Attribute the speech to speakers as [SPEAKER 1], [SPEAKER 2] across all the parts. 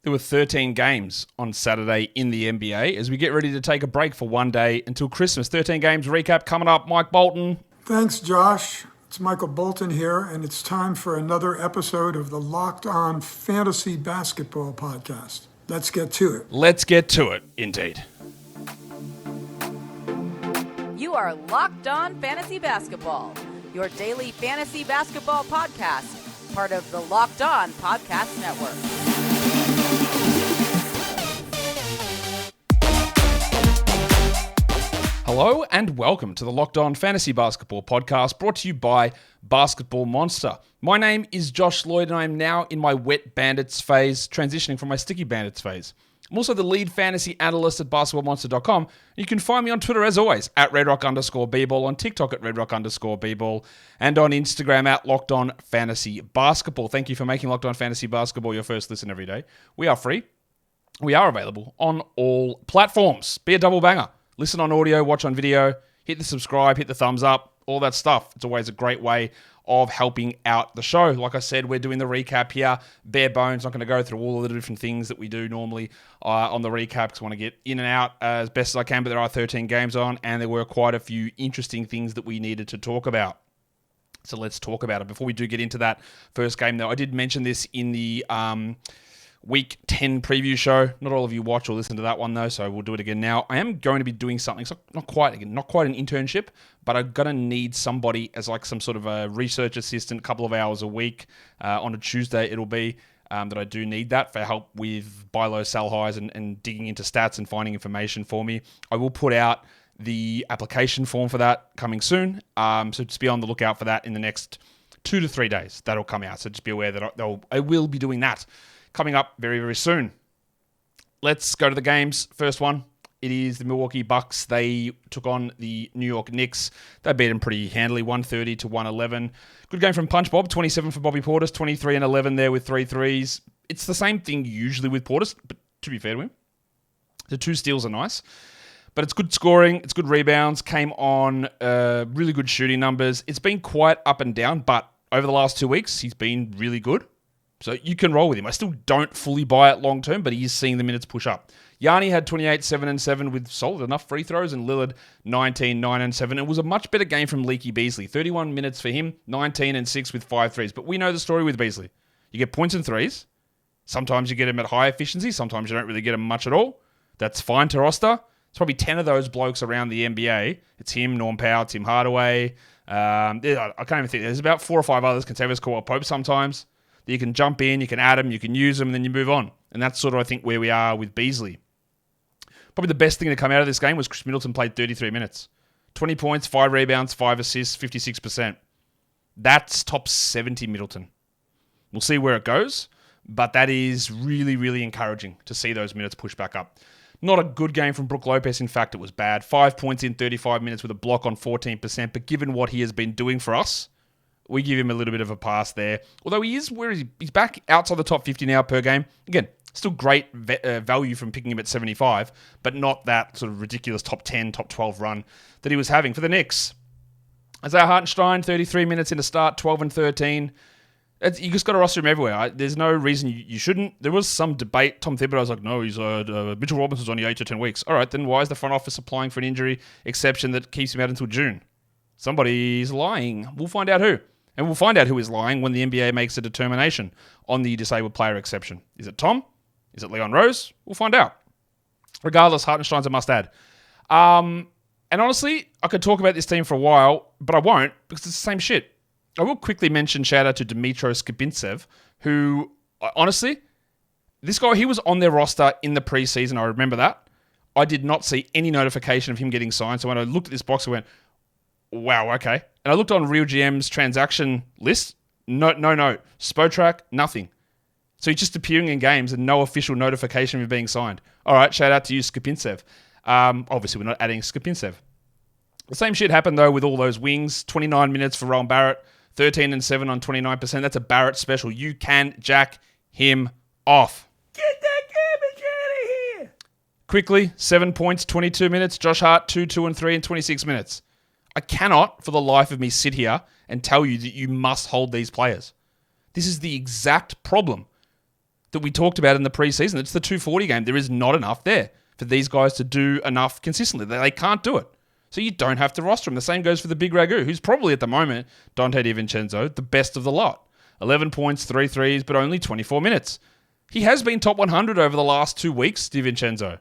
[SPEAKER 1] There were 13 games on Saturday in the NBA as we get ready to take a break for one day until Christmas. 13 games recap coming up. Mike Bolton.
[SPEAKER 2] Thanks, Josh. It's Michael Bolton here, and it's time for another episode of the Locked On Fantasy Basketball Podcast. Let's get to it.
[SPEAKER 1] Let's get to it, indeed.
[SPEAKER 3] You are Locked On Fantasy Basketball, your daily fantasy basketball podcast, part of the Locked On Podcast Network.
[SPEAKER 1] Hello and welcome to the Locked On Fantasy Basketball Podcast, brought to you by Basketball Monster. My name is Josh Lloyd and I am now in my Wet Bandits phase, transitioning from my Sticky Bandits phase. I'm also the lead fantasy analyst at basketballmonster.com. You can find me on Twitter as always at redrock_bball, on TikTok at redrock_bball, and on Instagram at Locked On Fantasy Basketball. Thank you for making Locked On Fantasy Basketball your first listen every day. We are free. We are available on all platforms. Be a double banger. Listen on audio, watch on video, hit the subscribe, hit the thumbs up, all that stuff. It's always a great way of helping out the show. Like I said, we're doing the recap here. Bare bones, not going to go through all of the different things that we do normally on the recap because I want to get in and out as best as I can, but there are 13 games on and there were quite a few interesting things that we needed to talk about. So let's talk about it. Before we do get into that first game though, I did mention this in the Week 10 preview show. Not all of you watch or listen to that one though, so we'll do it again now. I am going to be doing something, so not quite an internship, but I'm going to need somebody as like some sort of a research assistant, a couple of hours a week. On a Tuesday it'll be that I do need that for help with buy low, sell highs and digging into stats and finding information for me. I will put out the application form for that coming soon, so just be on the lookout for that in the next 2 to 3 days. That'll come out, so just be aware that I will be doing that coming up very, very soon. Let's go to the games. First one, it is the Milwaukee Bucks. They took on the New York Knicks. They beat them pretty handily, 130 to 111. Good game from Punch Bob, 27 for Bobby Portis, 23 and 11 there with 3 threes. It's the same thing usually with Portis, but to be fair to him, the 2 steals are nice. But it's good scoring, it's good rebounds, came on really good shooting numbers. It's been quite up and down, but over the last 2 weeks, he's been really good. So you can roll with him. I still don't fully buy it long term, but he is seeing the minutes push up. Yanni had 28, 7 and 7 with solid enough free throws, and Lillard 19, 9 and 7. It was a much better game from Leaky Beasley. 31 minutes for him, 19 and 6 with 5 threes. But we know the story with Beasley. You get points and threes. Sometimes you get him at high efficiency. Sometimes you don't really get him much at all. That's fine to roster. There's probably 10 of those blokes around the NBA. It's him, Norm Powell, Tim Hardaway. I can't even think. There's about 4 or 5 others. Conservatives call up Pope sometimes. You can jump in, you can add them, you can use them, and then you move on. And that's sort of, I think, where we are with Beasley. Probably the best thing to come out of this game was Chris Middleton played 33 minutes. 20 points, 5 rebounds, 5 assists, 56%. That's top 70 Middleton. We'll see where it goes, but that is really, really encouraging to see those minutes push back up. Not a good game from Brook Lopez. In fact, it was bad. 5 points in 35 minutes with a block on 14%, but given what he has been doing for us, we give him a little bit of a pass there. Although he's back outside the top 50 now per game. Again, still great value from picking him at 75, but not that sort of ridiculous top 10, top 12 run that he was having for the Knicks. Isaiah Hartenstein, 33 minutes in the start, 12 and 13. You just got to roster him everywhere. There's no reason you shouldn't. There was some debate. Tom Thibodeau was like, no, he's Mitchell Robinson's only 8 to 10 weeks. All right, then why is the front office applying for an injury exception that keeps him out until June? Somebody's lying. We'll find out who. And we'll find out who is lying when the NBA makes a determination on the disabled player exception. Is it Tom? Is it Leon Rose? We'll find out. Regardless, Hartenstein's a must-add. And honestly, I could talk about this team for a while, but I won't because it's the same shit. I will quickly mention shout-out to Dmitros Skibintsev, who, honestly, this guy, he was on their roster in the preseason. I remember that. I did not see any notification of him getting signed. So when I looked at this box, I went, wow, okay. And I looked on Real GM's transaction list. No. Spotrac, nothing. So he's just appearing in games and no official notification of him being signed. All right, shout out to you, Skipintsev. Obviously, we're not adding Skipintsev. The same shit happened, though, with all those wings. 29 minutes for Rowan Barrett. 13 and 7 on 29%. That's a Barrett special. You can jack him off.
[SPEAKER 4] Get that garbage out of here!
[SPEAKER 1] Quickly, 7 points, 22 minutes. Josh Hart, 2 and 3 in 26 minutes. I cannot, for the life of me, sit here and tell you that you must hold these players. This is the exact problem that we talked about in the preseason. It's the 240 game. There is not enough there for these guys to do enough consistently. They can't do it. So you don't have to roster him. The same goes for the big Ragu, who's probably at the moment, Dante DiVincenzo, the best of the lot. 11 points, 3 threes, but only 24 minutes. He has been top 100 over the last 2 weeks, DiVincenzo,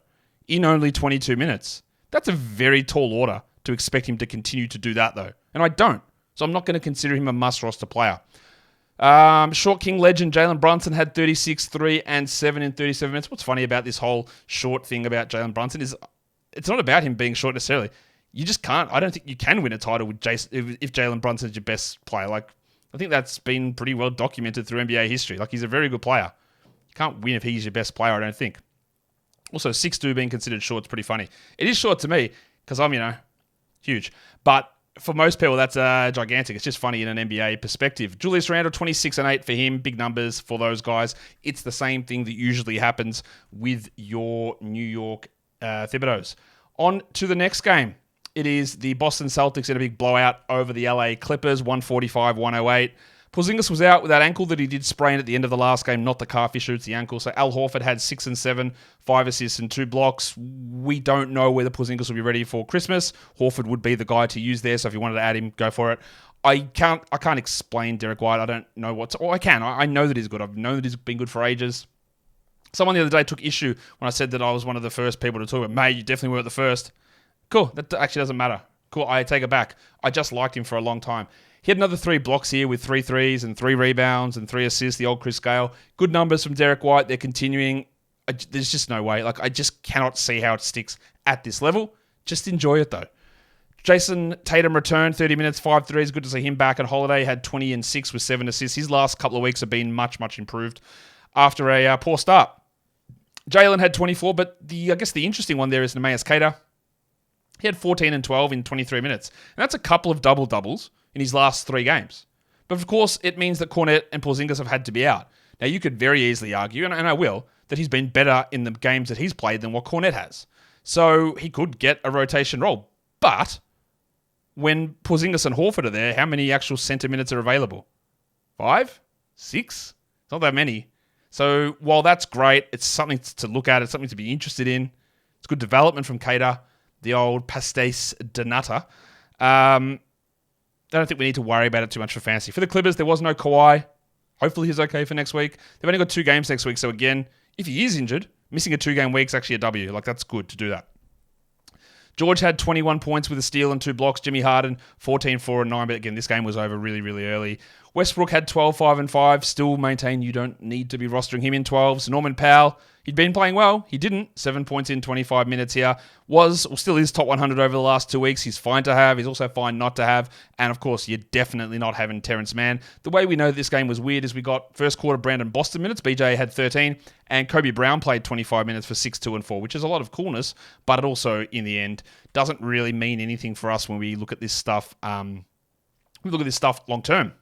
[SPEAKER 1] in only 22 minutes. That's a very tall order to expect him to continue to do that, though. And I don't. So I'm not going to consider him a must-roster player. Short King legend Jalen Brunson had 36, 3, and 7 in 37 minutes. What's funny about this whole short thing about Jalen Brunson is it's not about him being short necessarily. You just can't. I don't think you can win a title with if Jalen Brunson is your best player. Like, I think that's been pretty well documented through NBA history. Like, he's a very good player. You can't win if he's your best player, I don't think. Also, 6'2" being considered short is pretty funny. It is short to me because I'm, huge. But for most people, that's gigantic. It's just funny in an NBA perspective. Julius Randle, 26 and 8 for him. Big numbers for those guys. It's the same thing that usually happens with your New York Thibodeaus. On to the next game. It is the Boston Celtics in a big blowout over the LA Clippers, 145-108. Porzingis was out with that ankle that he did sprain at the end of the last game, not the calf issue, it's the ankle. So Al Horford had 6 and 7, 5 assists and 2 blocks. We don't know whether Porzingis will be ready for Christmas. Horford would be the guy to use there, so if you wanted to add him, go for it. I can't explain Derek White. I don't know I can. I know that he's good. I've known that he's been good for ages. Someone the other day took issue when I said that I was one of the first people to talk about, mate, you definitely weren't the first. Cool, that actually doesn't matter. Cool, I take it back. I just liked him for a long time. He had another 3 blocks here with 3 threes and 3 rebounds and 3 assists, the old Chris Gale. Good numbers from Derek White. They're continuing. There's just no way. I just cannot see how it sticks at this level. Just enjoy it, though. Jason Tatum returned, 30 minutes, 5 threes. Good to see him back. And Holiday had 20 and 6 with 7 assists. His last couple of weeks have been much, much improved after a poor start. Jalen had 24, but I guess the interesting one there is Neemias Queta. He had 14 and 12 in 23 minutes. And that's a couple of double-doubles in his last 3 games. But of course, it means that Cornet and Porzingis have had to be out. Now, you could very easily argue, and I will, that he's been better in the games that he's played than what Cornet has. So he could get a rotation role. But when Porzingis and Horford are there, how many actual center minutes are available? 5? 6? It's not that many. So while that's great, it's something to look at. It's something to be interested in. It's good development from Queta, the old pastéis de nata. I don't think we need to worry about it too much for fantasy. For the Clippers, there was no Kawhi. Hopefully he's okay for next week. They've only got 2 games next week. So again, if he is injured, missing a 2-game week is actually a W. That's good to do that. George had 21 points with a steal and 2 blocks. Jimmy Harden, 14, 4, and 9. But again, this game was over really, really early. Westbrook had 12, 5, and 5. Still maintain you don't need to be rostering him in 12s. Norman Powell, he'd been playing well. He didn't. 7 points in 25 minutes here. Still is top 100 over the last 2 weeks. He's fine to have. He's also fine not to have. And of course, you're definitely not having Terrence Mann. The way we know this game was weird is we got first quarter Brandon Boston minutes. BJ had 13. And Kobe Brown played 25 minutes for 6, 2, and 4, which is a lot of coolness. But it also, in the end, doesn't really mean anything for us when we look at this stuff. Long term.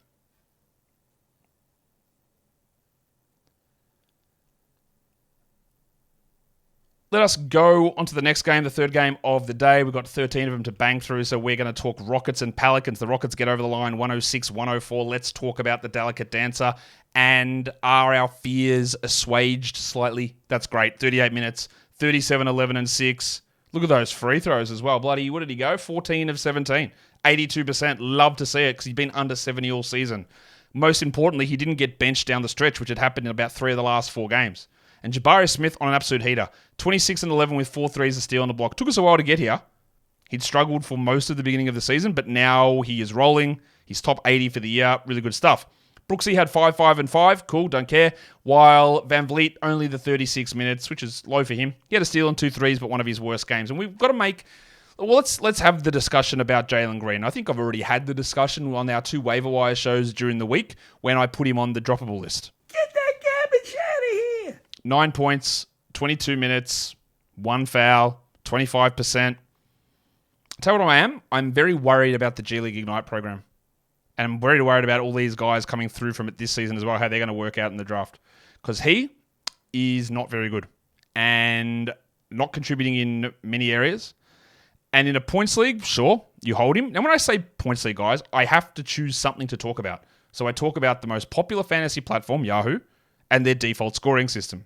[SPEAKER 1] Let us go on to the next game, the third game of the day. We've got 13 of them to bang through, so we're going to talk Rockets and Pelicans. The Rockets get over the line 106-104. Let's talk about the delicate dancer. And are our fears assuaged slightly? That's great. 38 minutes, 37, 11, and 6. Look at those free throws as well. Bloody, what did he go? 14 of 17. 82%. Love to see it because he's been under 70 all season. Most importantly, he didn't get benched down the stretch, which had happened in about 3 of the last 4 games. And Jabari Smith on an absolute heater. 26 and 11 with 4 threes, a steal on the block. Took us a while to get here. He'd struggled for most of the beginning of the season, but now he is rolling. He's top 80 for the year. Really good stuff. Brooksy had 5, 5, and 5. Cool, don't care. While Van Vliet, only the 36 minutes, which is low for him. He had a steal and 2 threes, but one of his worst games. And we've got to make... Well, let's have the discussion about Jalen Green. I think I've already had the discussion on our 2 waiver wire shows during the week when I put him on the droppable list.
[SPEAKER 4] Get that garbage out of here!
[SPEAKER 1] 9 points, 22 minutes, 1 foul, 25%. Tell you what I am. I'm very worried about the G League Ignite program. And I'm very worried about all these guys coming through from it this season as well, how they're going to work out in the draft. Because he is not very good. And not contributing in many areas. And in a points league, sure, you hold him. Now, when I say points league, guys, I have to choose something to talk about. So I talk about the most popular fantasy platform, Yahoo, and their default scoring system.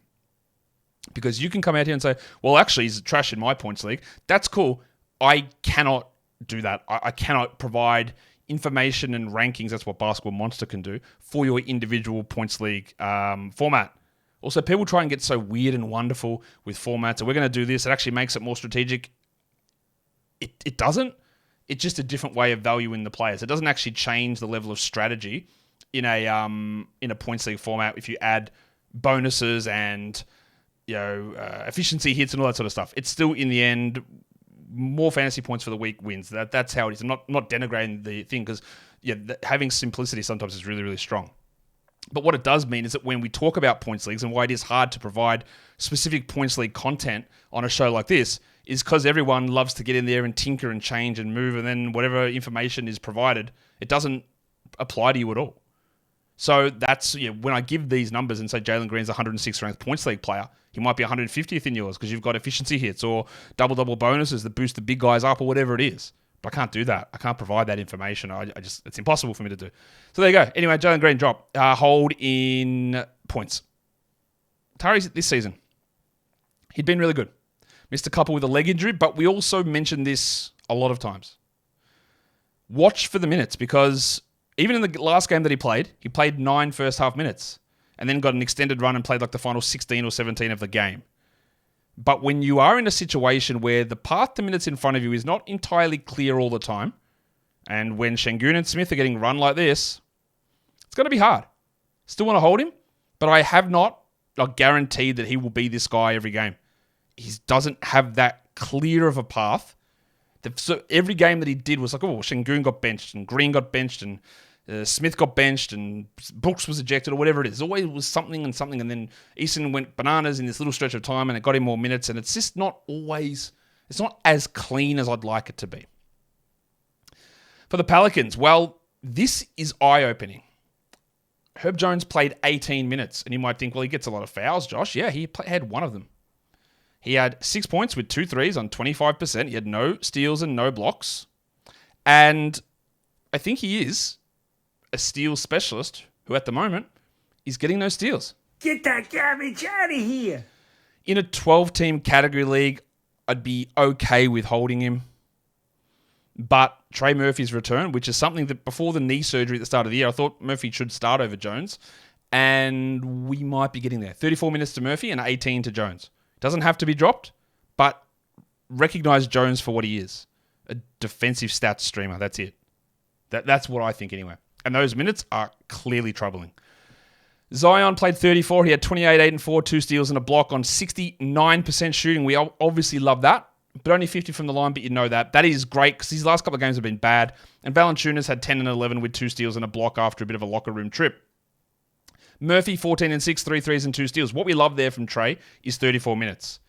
[SPEAKER 1] Because you can come out here and say, well, actually, he's trash in my points league. That's cool. I cannot do that. I cannot provide information and rankings. That's what Basketball Monster can do for your individual points league format. Also, people try and get so weird and wonderful with formats. So we're going to do this. It actually makes it more strategic. It doesn't. It's just a different way of valuing the players. It doesn't actually change the level of strategy in a points league format if you add bonuses and efficiency hits and all that sort of stuff. It's still, in the end, more fantasy points for the week wins. That's how it is. I'm not denigrating the thing because having simplicity sometimes is really, really strong. But what it does mean is that when we talk about points leagues and why it is hard to provide specific points league content on a show like this is because everyone loves to get in there and tinker and change and move, and then whatever information is provided, it doesn't apply to you at all. So that's when I give these numbers and say Jalen Green's 106th ranked points league player, he might be 150th in yours because you've got efficiency hits or double bonuses that boost the big guys up or whatever it is. But I can't do that. I can't provide that information. It's impossible for me to do. So there you go. Anyway, Jalen Green drop. Hold in points. Tari's this season, he'd been really good. Missed a couple with a leg injury, but we also mentioned this a lot of times. Watch for the minutes because even in the last game that he played 9 first half minutes and then got an extended run and played like the final 16 or 17 of the game. But when you are in a situation where the path to minutes in front of you is not entirely clear all the time, and when Şengün and Smith are getting run like this, it's going to be hard. Still want to hold him, but I have not guaranteed that he will be this guy every game. He doesn't have that clear of a path. So every game that he did was like, oh, Şengün got benched, and Green got benched, and Smith got benched, and Brooks was ejected, or whatever it is. It always was something, and then Easton went bananas in this little stretch of time, and it got him more minutes, and it's just not always, it's not as clean as I'd like it to be. For the Pelicans, well, this is eye-opening. Herb Jones played 18 minutes, and you might think, well, he gets a lot of fouls, Josh. Yeah, he had one of them. He had 6 points with 2 threes on 25%. He had no steals and no blocks. And I think he is a steal specialist who at the moment is getting no steals.
[SPEAKER 4] Get that garbage out of here.
[SPEAKER 1] In a 12-team category league, I'd be okay with holding him. But Trey Murphy's return, which is something that before the knee surgery at the start of the year, I thought Murphy should start over Jones. And we might be getting there. 34 minutes to Murphy and 18 to Jones. Doesn't have to be dropped, but recognize Jones for what he is. A defensive stats streamer. That's it. That's what I think anyway. And those minutes are clearly troubling. Zion played 34. He had 28, 8, and 4, 2 steals and a block on 69% shooting. We obviously love that, but only 50 from the line, but you know that. That is great because these last couple of games have been bad. And Valanciunas had 10 and 11 with 2 steals and a block after a bit of a locker room trip. Murphy, 14 and 6, 3 threes and 2 steals. What we love there from Trey is 34 minutes.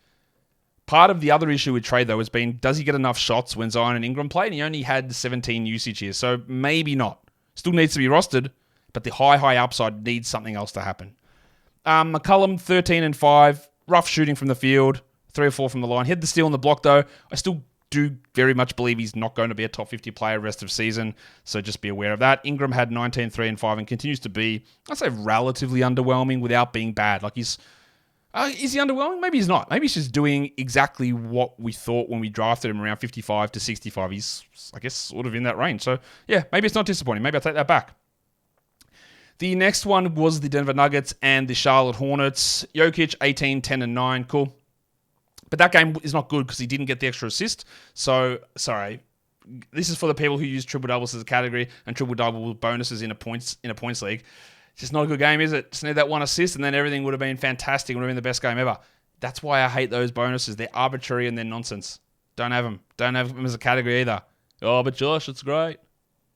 [SPEAKER 1] Part of the other issue with Trey, though, has been, does he get enough shots when Zion and Ingram play? And he only had 17 usage here, so maybe not. Still needs to be rostered, but the high upside needs something else to happen. McCollum, 13 and 5, rough shooting from the field, 3 or 4 from the line. He had the steal on the block, though. I still do very much believe he's not going to be a top 50 player rest of season, so just be aware of that. Ingram had 19, 3, and 5 and continues to be, I'd say, relatively underwhelming without being bad. Like is he underwhelming? Maybe he's not. Maybe he's just doing exactly what we thought when we drafted him around 55 to 65. He's, I guess, sort of in that range. So, yeah, maybe it's not disappointing. Maybe I'll take that back. The next one was the Denver Nuggets and the Charlotte Hornets. Jokic, 18, 10, and 9. Cool. But that game is not good because he didn't get the extra assist. So, sorry. This is for the people who use triple-doubles as a category and triple-double bonuses in a points league. It's just not a good game, is it? Just need that one assist and then everything would have been fantastic. Would have been the best game ever. That's why I hate those bonuses. They're arbitrary and they're nonsense. Don't have them. Don't have them as a category either. Oh, but Josh, it's great.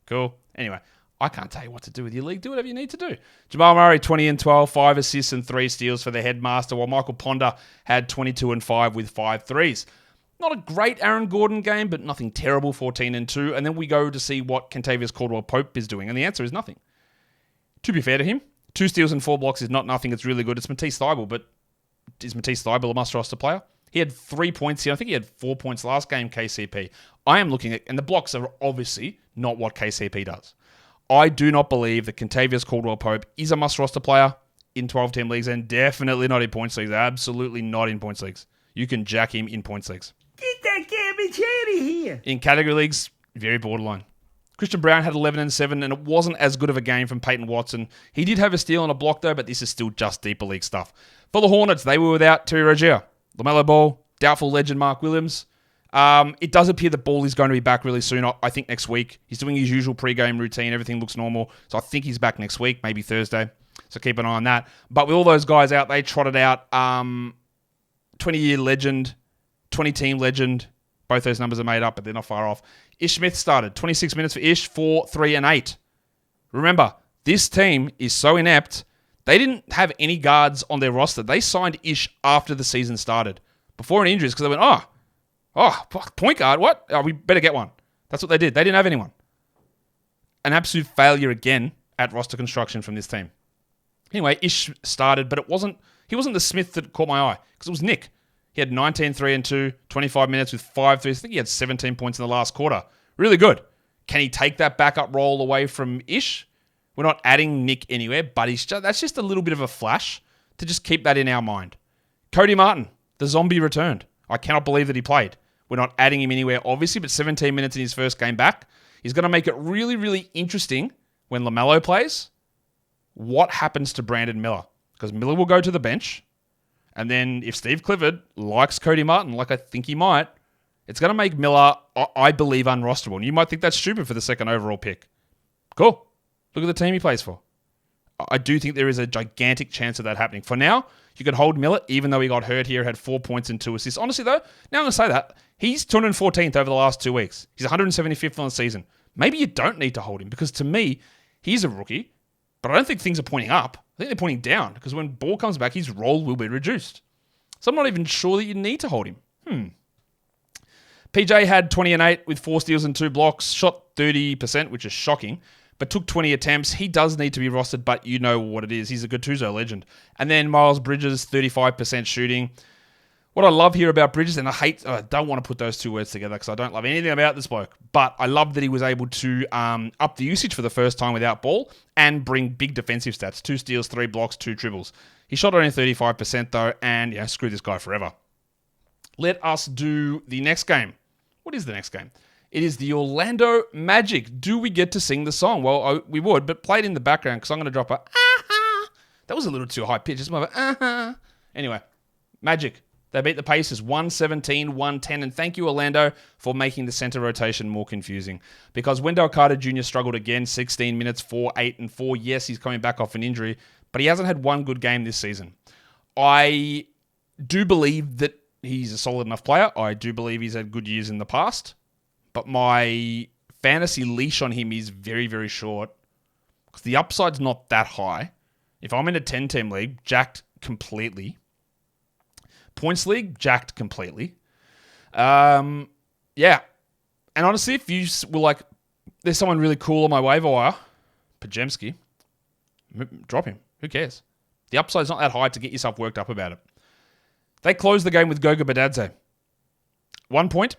[SPEAKER 1] Cool. Anyway, I can't tell you what to do with your league. Do whatever you need to do. Jamal Murray, 20 and 12, 5 assists and 3 steals for the headmaster, while Michael Ponder had 22 and 5 with 5 threes. Not a great Aaron Gordon game, but nothing terrible, 14 and 2. And then we go to see what Kentavious Caldwell-Pope is doing. And the answer is nothing. To be fair to him, 2 steals and 4 blocks is not nothing. It's really good. It's Matisse Thybulle, but is Matisse Thybulle a must-roster player? He had 3 points here. I think he had 4 points last game, KCP. I am looking at, and the blocks are obviously not what KCP does. I do not believe that Kentavious Caldwell-Pope is a must-roster player. in 12-team leagues and definitely not in points leagues. Absolutely not in points leagues. You can jack him in points leagues.
[SPEAKER 4] Get that garbage out of here.
[SPEAKER 1] In category leagues, very borderline. Christian Brown had 11 and 7, and it wasn't as good of a game from Peyton Watson. He did have a steal and a block, though, but this is still just deeper league stuff. For the Hornets, they were without Terry Rozier, LaMelo Ball, doubtful legend Mark Williams. It does appear that Ball is going to be back really soon, I think next week. He's doing his usual pre-game routine. Everything looks normal. So I think he's back next week, maybe Thursday. So keep an eye on that. But with all those guys out, they trotted out 20-year legend, 20-team legend. Both those numbers are made up, but they're not far off. Ish Smith started. 26 minutes for Ish, 4, 3, and 8. Remember, this team is so inept, they didn't have any guards on their roster. They signed Ish after the season started. Before an injury, because they went, point guard, what? Oh, we better get one. That's what they did. They didn't have anyone. An absolute failure again at roster construction from this team. Anyway, Ish started, but he wasn't the Smith that caught my eye, because it was Nick. He had 19, 3, and 2, 25 minutes with 5 threes. I think he had 17 points in the last quarter. Really good. Can he take that backup role away from Ish? We're not adding Nick anywhere, but that's just a little bit of a flash to just keep that in our mind. Cody Martin, the zombie returned. I cannot believe that he played. We're not adding him anywhere, obviously, but 17 minutes in his first game back. He's going to make it really, really interesting when LaMelo plays. What happens to Brandon Miller? Because Miller will go to the bench. And then if Steve Clifford likes Cody Martin, like I think he might, it's going to make Miller, I believe, unrosterable. And you might think that's stupid for the second overall pick. Cool. Look at the team he plays for. I do think there is a gigantic chance of that happening. For now, you can hold Miller, even though he got hurt here, had 4 points and 2 assists. Honestly, though, now I'm going to say that. He's 214th over the last 2 weeks. He's 175th on the season. Maybe you don't need to hold him, because to me, he's a rookie, but I don't think things are pointing up. I think they're pointing down, because when Ball comes back, his role will be reduced. So I'm not even sure that you need to hold him. PJ had 20 and 8 with 4 steals and 2 blocks, shot 30%, which is shocking, but took 20 attempts. He does need to be rostered, but you know what it is. He's a Gattuso legend. And then Miles Bridges, 35% shooting. What I love here about Bridges, and I don't want to put those two words together because I don't love anything about this bloke, but I love that he was able to up the usage for the first time without Ball and bring big defensive stats. 2 steals, 3 blocks, 2 dribbles. He shot only 35% though, and screw this guy forever. Let us do the next game. What is the next game? It is the Orlando Magic. Do we get to sing the song? Well, we would, but play it in the background because I'm going to drop a ah-ha. That was a little too high pitch. It's more of a ah-ha. Anyway, Magic. They beat the Pacers 117-110, and thank you, Orlando, for making the center rotation more confusing. Because Wendell Carter Jr. struggled again, 16 minutes, 4, 8, and 4. Yes, he's coming back off an injury, but he hasn't had one good game this season. I do believe that he's a solid enough player. I do believe he's had good years in the past, but my fantasy leash on him is very, very short because the upside's not that high. If I'm in a 10-team league, jacked completely. Points league, jacked completely. Yeah. And honestly, if you were like, there's someone really cool on my waiver wire, Pajemski, drop him. Who cares? The upside's not that high to get yourself worked up about it. They closed the game with Goga Badadze. 1 point,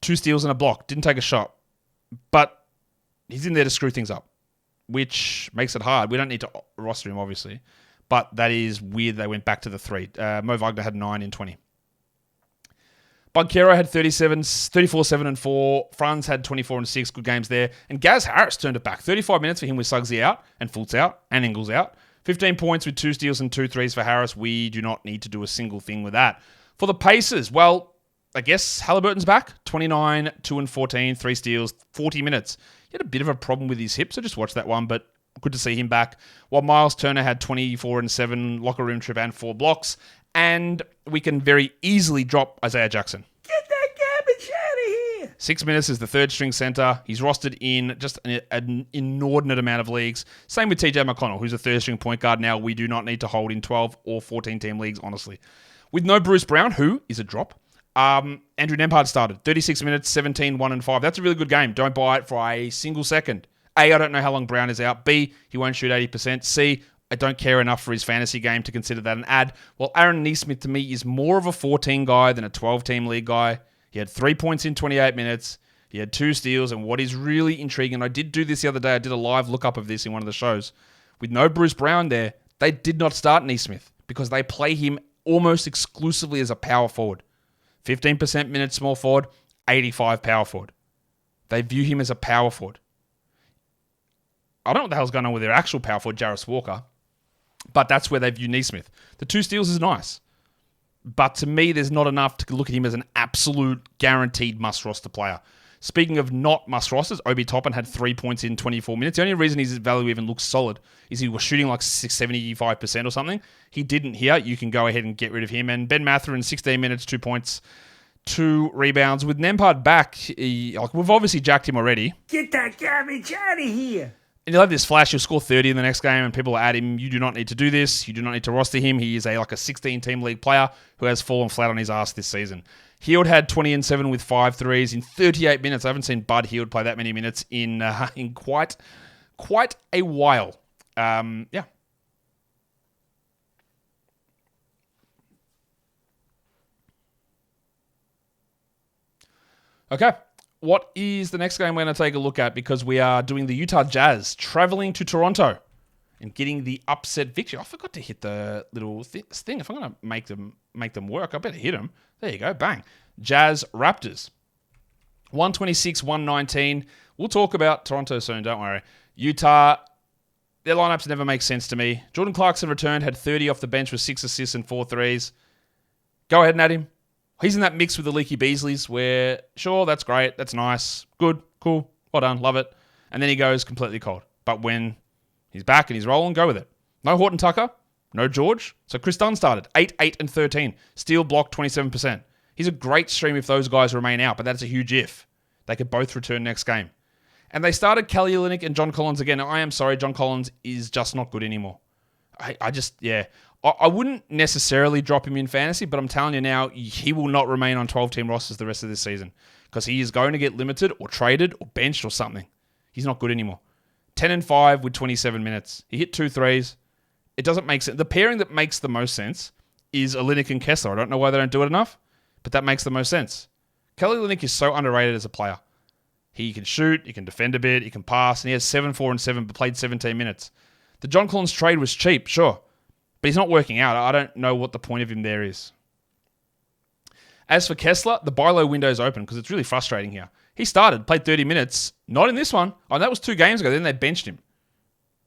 [SPEAKER 1] 2 steals and a block. Didn't take a shot. But he's in there to screw things up, which makes it hard. We don't need to roster him, obviously. But that is weird they went back to the 3. Mo Wagner had 9 in 20. Banchero had 34, 7, and 4. Franz had 24 and 6. Good games there. And Gaz Harris turned it back. 35 minutes for him with Suggsy out and Fultz out and Ingles out. 15 points with 2 steals and 2 threes for Harris. We do not need to do a single thing with that. For the Pacers, well, I guess Halliburton's back. 29, 2 and 14, 3 steals, 40 minutes. He had a bit of a problem with his hip, so just watch that one, but good to see him back. While Miles Turner had 24 and 7, locker room trip and 4 blocks. And we can very easily drop Isaiah Jackson.
[SPEAKER 4] Get that garbage out of here.
[SPEAKER 1] 6 minutes as the third string center. He's rostered in just an inordinate amount of leagues. Same with TJ McConnell, who's a third string point guard now. We do not need to hold in 12 or 14 team leagues, honestly. With no Bruce Brown, who is a drop. Andrew Nembhard started. 36 minutes, 17, 1 and 5. That's a really good game. Don't buy it for a single second. A, I don't know how long Brown is out. B, he won't shoot 80%. C, I don't care enough for his fantasy game to consider that an ad. Well, Aaron Nesmith to me is more of a 14 guy than a 12-team league guy. He had 3 points in 28 minutes. He had 2 steals. And what is really intriguing, I did do this the other day. I did a live lookup of this in one of the shows. With no Bruce Brown there, They did not start Neesmith because they play him almost exclusively as a power forward. 15% minutes small forward, 85 power forward. They view him as a power forward. I don't know what the hell's going on with their actual power forward, Jarvis Walker, but that's where they view Neesmith. The 2 steals is nice, but to me, there's not enough to look at him as an absolute guaranteed must-roster player. Speaking of not must-rosters, Obi Toppin had 3 points in 24 minutes. The only reason his value even looks solid is he was shooting like 75% or something. He didn't here. You can go ahead and get rid of him. And Ben Mathurin, 16 minutes, 2 points, 2 rebounds. With Nembhard back, we've obviously jacked him already.
[SPEAKER 4] Get that garbage out of here.
[SPEAKER 1] And he'll have this flash, he'll score 30 in the next game, and people will add him. You do not need to do this. You do not need to roster him. He is a 16-team league player who has fallen flat on his ass this season. Hield had 20 and 7 with 5 threes in 38 minutes. I haven't seen Bud Hield play that many minutes in quite a while. Yeah. Okay. What is the next game we're going to take a look at? Because we are doing the Utah Jazz traveling to Toronto and getting the upset victory. I forgot to hit the little thing. If I'm going to make them work, I better hit them. There you go. Bang. Jazz Raptors. 126-119. We'll talk about Toronto soon. Don't worry. Utah, their lineups never make sense to me. Jordan Clarkson returned, had 30 off the bench with 6 assists and 4 threes. Go ahead and add him. He's in that mix with the Leaky Beasleys where, sure, that's great. That's nice. Good. Cool. Well done. Love it. And then he goes completely cold. But when he's back and he's rolling, go with it. No Horton Tucker. No George. So Chris Dunn started. 8, 8, and 13. Steal block 27%. He's a great stream if those guys remain out, but that's a huge if. They could both return next game. And they started Kelly Olynyk and John Collins again. I am sorry, John Collins is just not good anymore. I wouldn't necessarily drop him in fantasy, but I'm telling you now, he will not remain on 12-team rosters the rest of this season because he is going to get limited or traded or benched or something. He's not good anymore. 10 and 5 with 27 minutes. He hit 2 threes. It doesn't make sense. The pairing that makes the most sense is Olynyk and Kessler. I don't know why they don't do it enough, but that makes the most sense. Kelly Olynyk is so underrated as a player. He can shoot, he can defend a bit, he can pass, and he has 7, 4, and 7, but played 17 minutes. The John Collins trade was cheap, sure. But he's not working out. I don't know what the point of him there is. As for Kessler, the buy low window is open because it's really frustrating here. He started, played 30 minutes, not in this one. Oh, that was 2 games ago. Then they benched him.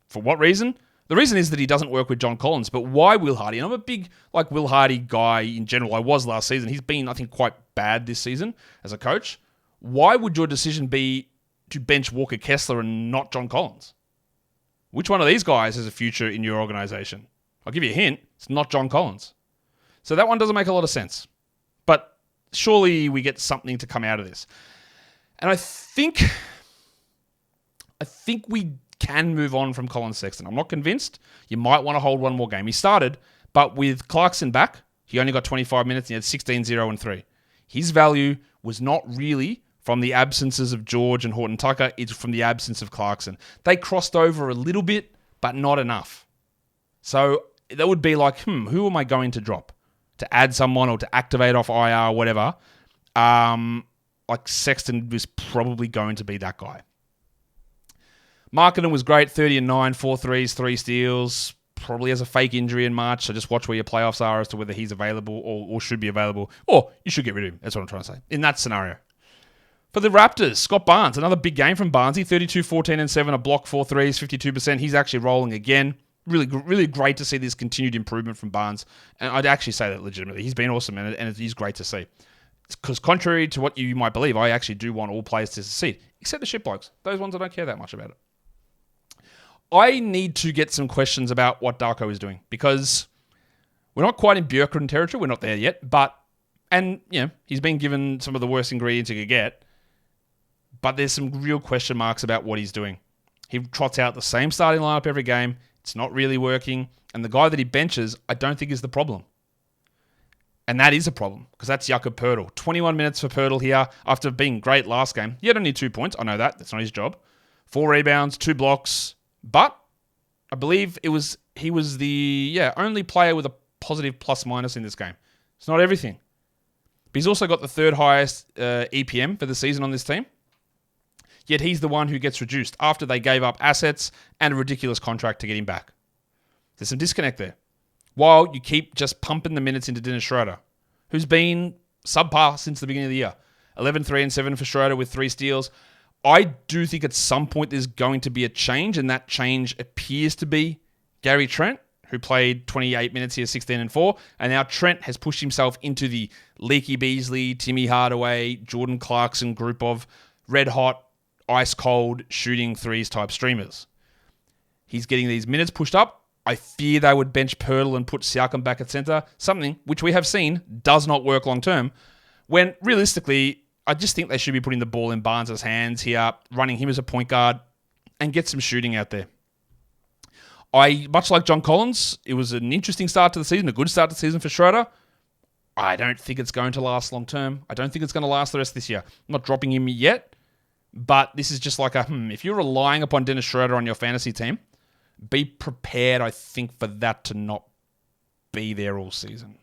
[SPEAKER 1] For what reason? The reason is that he doesn't work with John Collins. But why Will Hardy? And I'm a big Will Hardy guy in general. I was last season. He's been, I think, quite bad this season as a coach. Why would your decision be to bench Walker Kessler and not John Collins? Which one of these guys has a future in your organization? I'll give you a hint. It's not John Collins. So that one doesn't make a lot of sense. But surely we get something to come out of this. And I think we can move on from Colin Sexton. I'm not convinced. You might want to hold one more game. He started, but with Clarkson back, he only got 25 minutes and he had 16, 0, and 3. His value was not really from the absences of George and Horton Tucker. It's from the absence of Clarkson. They crossed over a little bit, but not enough. So that would be like, who am I going to drop? To add someone or to activate off IR or whatever. Like Sexton was probably going to be that guy. Markkanen was great, 30 and 9, 4 threes, 3 steals. Probably has a fake injury in March, so just watch where your playoffs are as to whether he's available or should be available. Or you should get rid of him. That's what I'm trying to say. In that scenario. For the Raptors, Scott Barnes, another big game from Barnesy, 32, 14, and 7, a block, 4 threes, 52%. He's actually rolling again. Really, really great to see this continued improvement from Barnes. And I'd actually say that legitimately. He's been awesome, and he's great to see. Because contrary to what you might believe, I actually do want all players to succeed. Except the shit blokes. Those ones I don't care that much about it. I need to get some questions about what Darko is doing. Because we're not quite in Björkgren territory. We're not there yet. And he's been given some of the worst ingredients he could get. But there's some real question marks about what he's doing. He trots out the same starting lineup every game. It's not really working. And the guy that he benches, I don't think is the problem. And that is a problem, because that's Jakob Poeltl. 21 minutes for Poeltl here after being great last game. He had only 2 points. I know that. That's not his job. 4 rebounds, 2 blocks. But I believe he was the only player with a positive plus-minus in this game. It's not everything. But he's also got the 3rd highest EPM for the season on this team. Yet he's the one who gets reduced after they gave up assets and a ridiculous contract to get him back. There's some disconnect there. While you keep just pumping the minutes into Dennis Schroeder, who's been subpar since the beginning of the year. 11, 3, and 7 for Schroeder with 3 steals. I do think at some point there's going to be a change, and that change appears to be Gary Trent, who played 28 minutes here, 16 and 4. And now Trent has pushed himself into the Leaky Beasley, Timmy Hardaway, Jordan Clarkson group of red hot, ice cold, shooting threes type streamers. He's getting these minutes pushed up. I fear they would bench Pirtle and put Siakam back at center, something which we have seen does not work long term, when realistically, I just think they should be putting the ball in Barnes' hands here, running him as a point guard, and get some shooting out there. Much like John Collins, it was an interesting start to the season, a good start to the season for Schroeder. I don't think it's going to last long term. I don't think it's going to last the rest of this year. I'm not dropping him yet, but this is just like if you're relying upon Dennis Schroeder on your fantasy team, be prepared, I think, for that to not be there all season.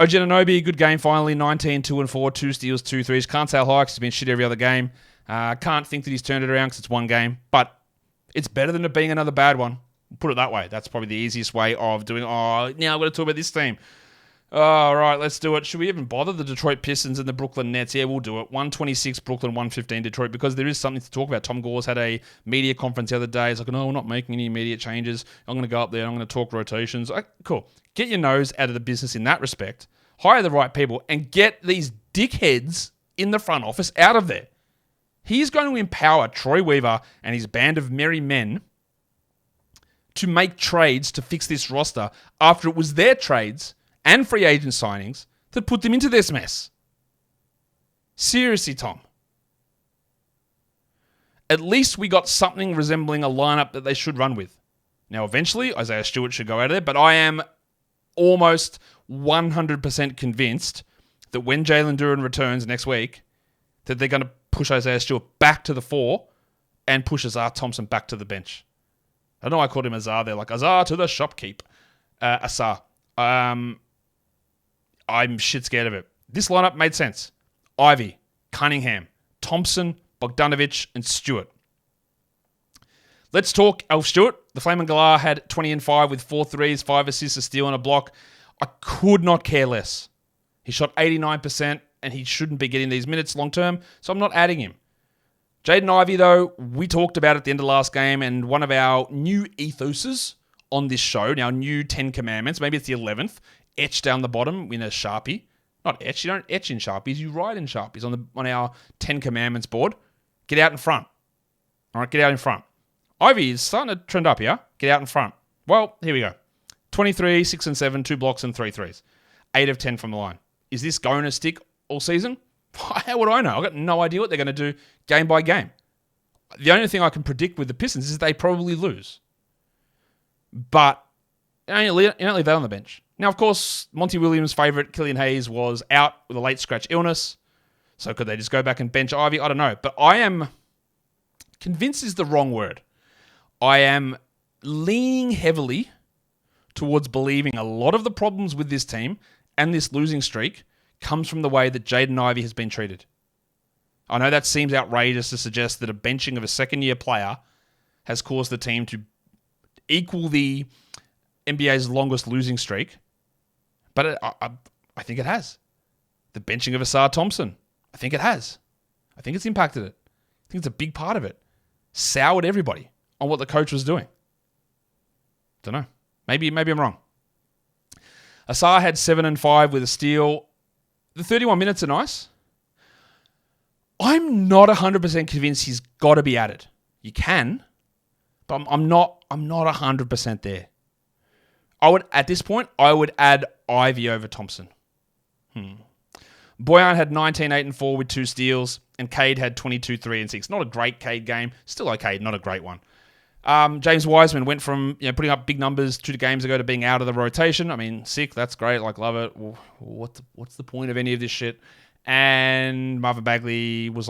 [SPEAKER 1] OG Anunoby, good game finally. 19, 2 and 4, 2 steals, 2 threes. Can't say how high because he's been shit every other game. Can't think that he's turned it around because it's one game. But it's better than it being another bad one. Put it that way. That's probably the easiest way of doing, now I'm going to talk about this team. All right, let's do it. Should we even bother the Detroit Pistons and the Brooklyn Nets? Yeah, we'll do it. 126 Brooklyn, 115 Detroit, because there is something to talk about. Tom Gores had a media conference the other day. He's like, no, we're not making any immediate changes. I'm going to go up there and I'm going to talk rotations. Cool. Get your nose out of the business in that respect. Hire the right people and get these dickheads in the front office out of there. He's going to empower Troy Weaver and his band of merry men to make trades to fix this roster after it was their trades and free agent signings that put them into this mess. Seriously, Tom. At least we got something resembling a lineup that they should run with. Now, eventually, Isaiah Stewart should go out of there, but I am almost 100% convinced that when Jalen Duren returns next week, that they're going to push Isaiah Stewart back to the 4 and push Azar Thompson back to the bench. I know I called him Azar there, like Azar to the shopkeep. Azar. I'm shit scared of it. This lineup made sense. Ivy, Cunningham, Thompson, Bogdanovic, and Stewart. Let's talk Alf Stewart. The Flamin' Galah had 20 and 5 with 4 threes, 5 assists, a steal, and a block. I could not care less. He shot 89%, and he shouldn't be getting these minutes long term, so I'm not adding him. Jaden Ivey, though, we talked about at the end of last game, and one of our new ethoses on this show, our new 10 commandments, maybe it's the 11th, etched down the bottom in a Sharpie. Not etched, you don't etch in Sharpies, you write in Sharpies on our 10 commandments board. Get out in front. All right, get out in front. Ivy is starting to trend up here. Get out in front. Well, here we go. 23, 6 and 7, 2 blocks and 3 threes. 8 of 10 from the line. Is this going to stick all season? How would I know? I've got no idea what they're going to do game by game. The only thing I can predict with the Pistons is they probably lose. But you don't leave that on the bench. Now, of course, Monty Williams' favourite, Killian Hayes, was out with a late scratch illness. So could they just go back and bench Ivy? I don't know. But I am convinced is the wrong word. I am leaning heavily towards believing a lot of the problems with this team and this losing streak comes from the way that Jaden Ivey has been treated. I know that seems outrageous to suggest that a benching of a second-year player has caused the team to equal the NBA's longest losing streak, but I think it has. The benching of Asar Thompson, I think it has. I think it's impacted it. I think it's a big part of it. Soured everybody on what the coach was doing. Don't know. Maybe I'm wrong. Asar had 7 and 5 with a steal. The 31 minutes are nice. I'm not 100% convinced he's got to be added. You can, but I'm not 100% there. At this point, I would add Ivy over Thompson. Bojan had 19, 8 and 4 with 2 steals, and Cade had 22, 3 and 6. Not a great Cade game. Still okay, not a great one. James Wiseman went from putting up big numbers 2 games ago to being out of the rotation. I mean, sick, that's great, love it. What's the point of any of this shit? And Marvin Bagley was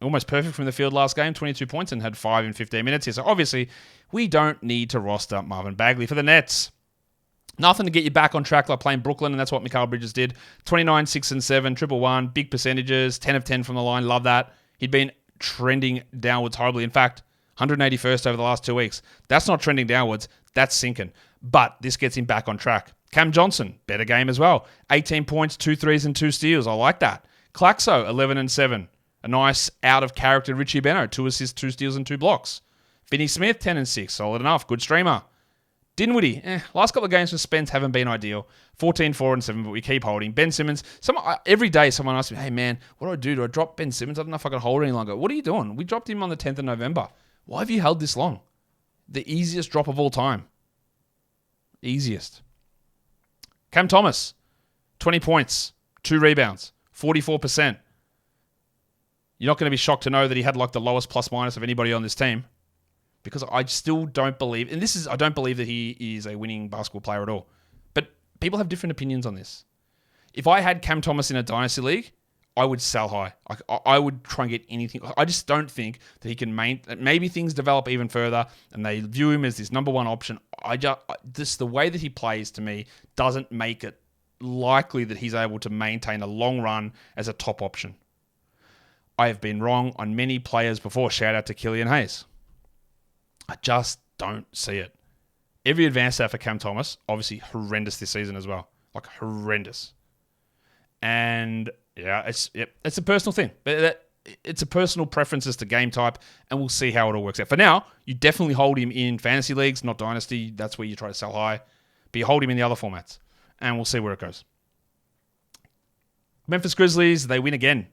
[SPEAKER 1] almost perfect from the field last game, 22 points and had 5 in 15 minutes here. So obviously, we don't need to roster Marvin Bagley for the Nets. Nothing to get you back on track like playing Brooklyn, and that's what Mikal Bridges did. 29, 6 and 7, 111, big percentages, 10 of 10 from the line. Love that. He'd been trending downwards horribly. In fact, 181st over the last 2 weeks. That's not trending downwards. That's sinking. But this gets him back on track. Cam Johnson, better game as well. 18 points, 2 threes and 2 steals. I like that. Claxo, 11 and 7. A nice out-of-character Richie Beno, 2 assists, 2 steals and 2 blocks. Finney Smith, 10 and 6. Solid enough. Good streamer. Dinwiddie, last couple of games for Spence haven't been ideal. 14, 4 and 7, but we keep holding. Ben Simmons, every day someone asks me, hey man, what do I do? Do I drop Ben Simmons? I don't know if I can hold it any longer. What are you doing? We dropped him on the 10th of November. Why have you held this long? The easiest drop of all time. Easiest. Cam Thomas, 20 points, 2 rebounds, 44%. You're not going to be shocked to know that he had like the lowest plus minus of anybody on this team. Because I still don't believe, and I don't believe that he is a winning basketball player at all. But people have different opinions on this. If I had Cam Thomas in a dynasty league, I would sell high. I would try and get anything. I just don't think that he can maybe things develop even further and they view him as this number one option. The way that he plays to me doesn't make it likely that he's able to maintain a long run as a top option. I have been wrong on many players before. Shout out to Killian Hayes. I just don't see it. Every advanced stat for Cam Thomas, obviously horrendous this season as well. Like horrendous. And yeah, it's a personal thing. It's a personal preference as to game type, and we'll see how it all works out. For now, you definitely hold him in fantasy leagues, not dynasty. That's where you try to sell high. But you hold him in the other formats, and we'll see where it goes. Memphis Grizzlies, they win again.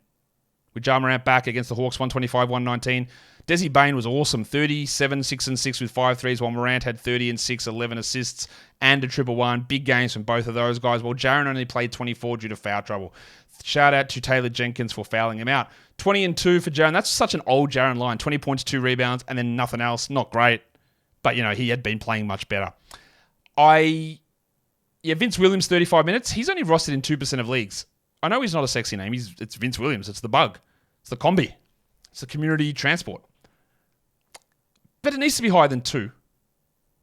[SPEAKER 1] With Ja Morant back against the Hawks, 125-119. Desi Bain was awesome. 37, 6 and 6 with 5 threes, while Morant had 30 and 6, 11 assists, and a triple one. Big games from both of those guys. While Jaren only played 24 due to foul trouble. Shout out to Taylor Jenkins for fouling him out. 20 and 2 for Jaren. That's such an old Jaren line. 20 points, 2 rebounds, and then nothing else. Not great. But, he had been playing much better. Vince Williams, 35 minutes. He's only rostered in 2% of leagues. I know he's not a sexy name. It's Vince Williams. It's the bug. It's the combi. It's the community transport. But it needs to be higher than 2.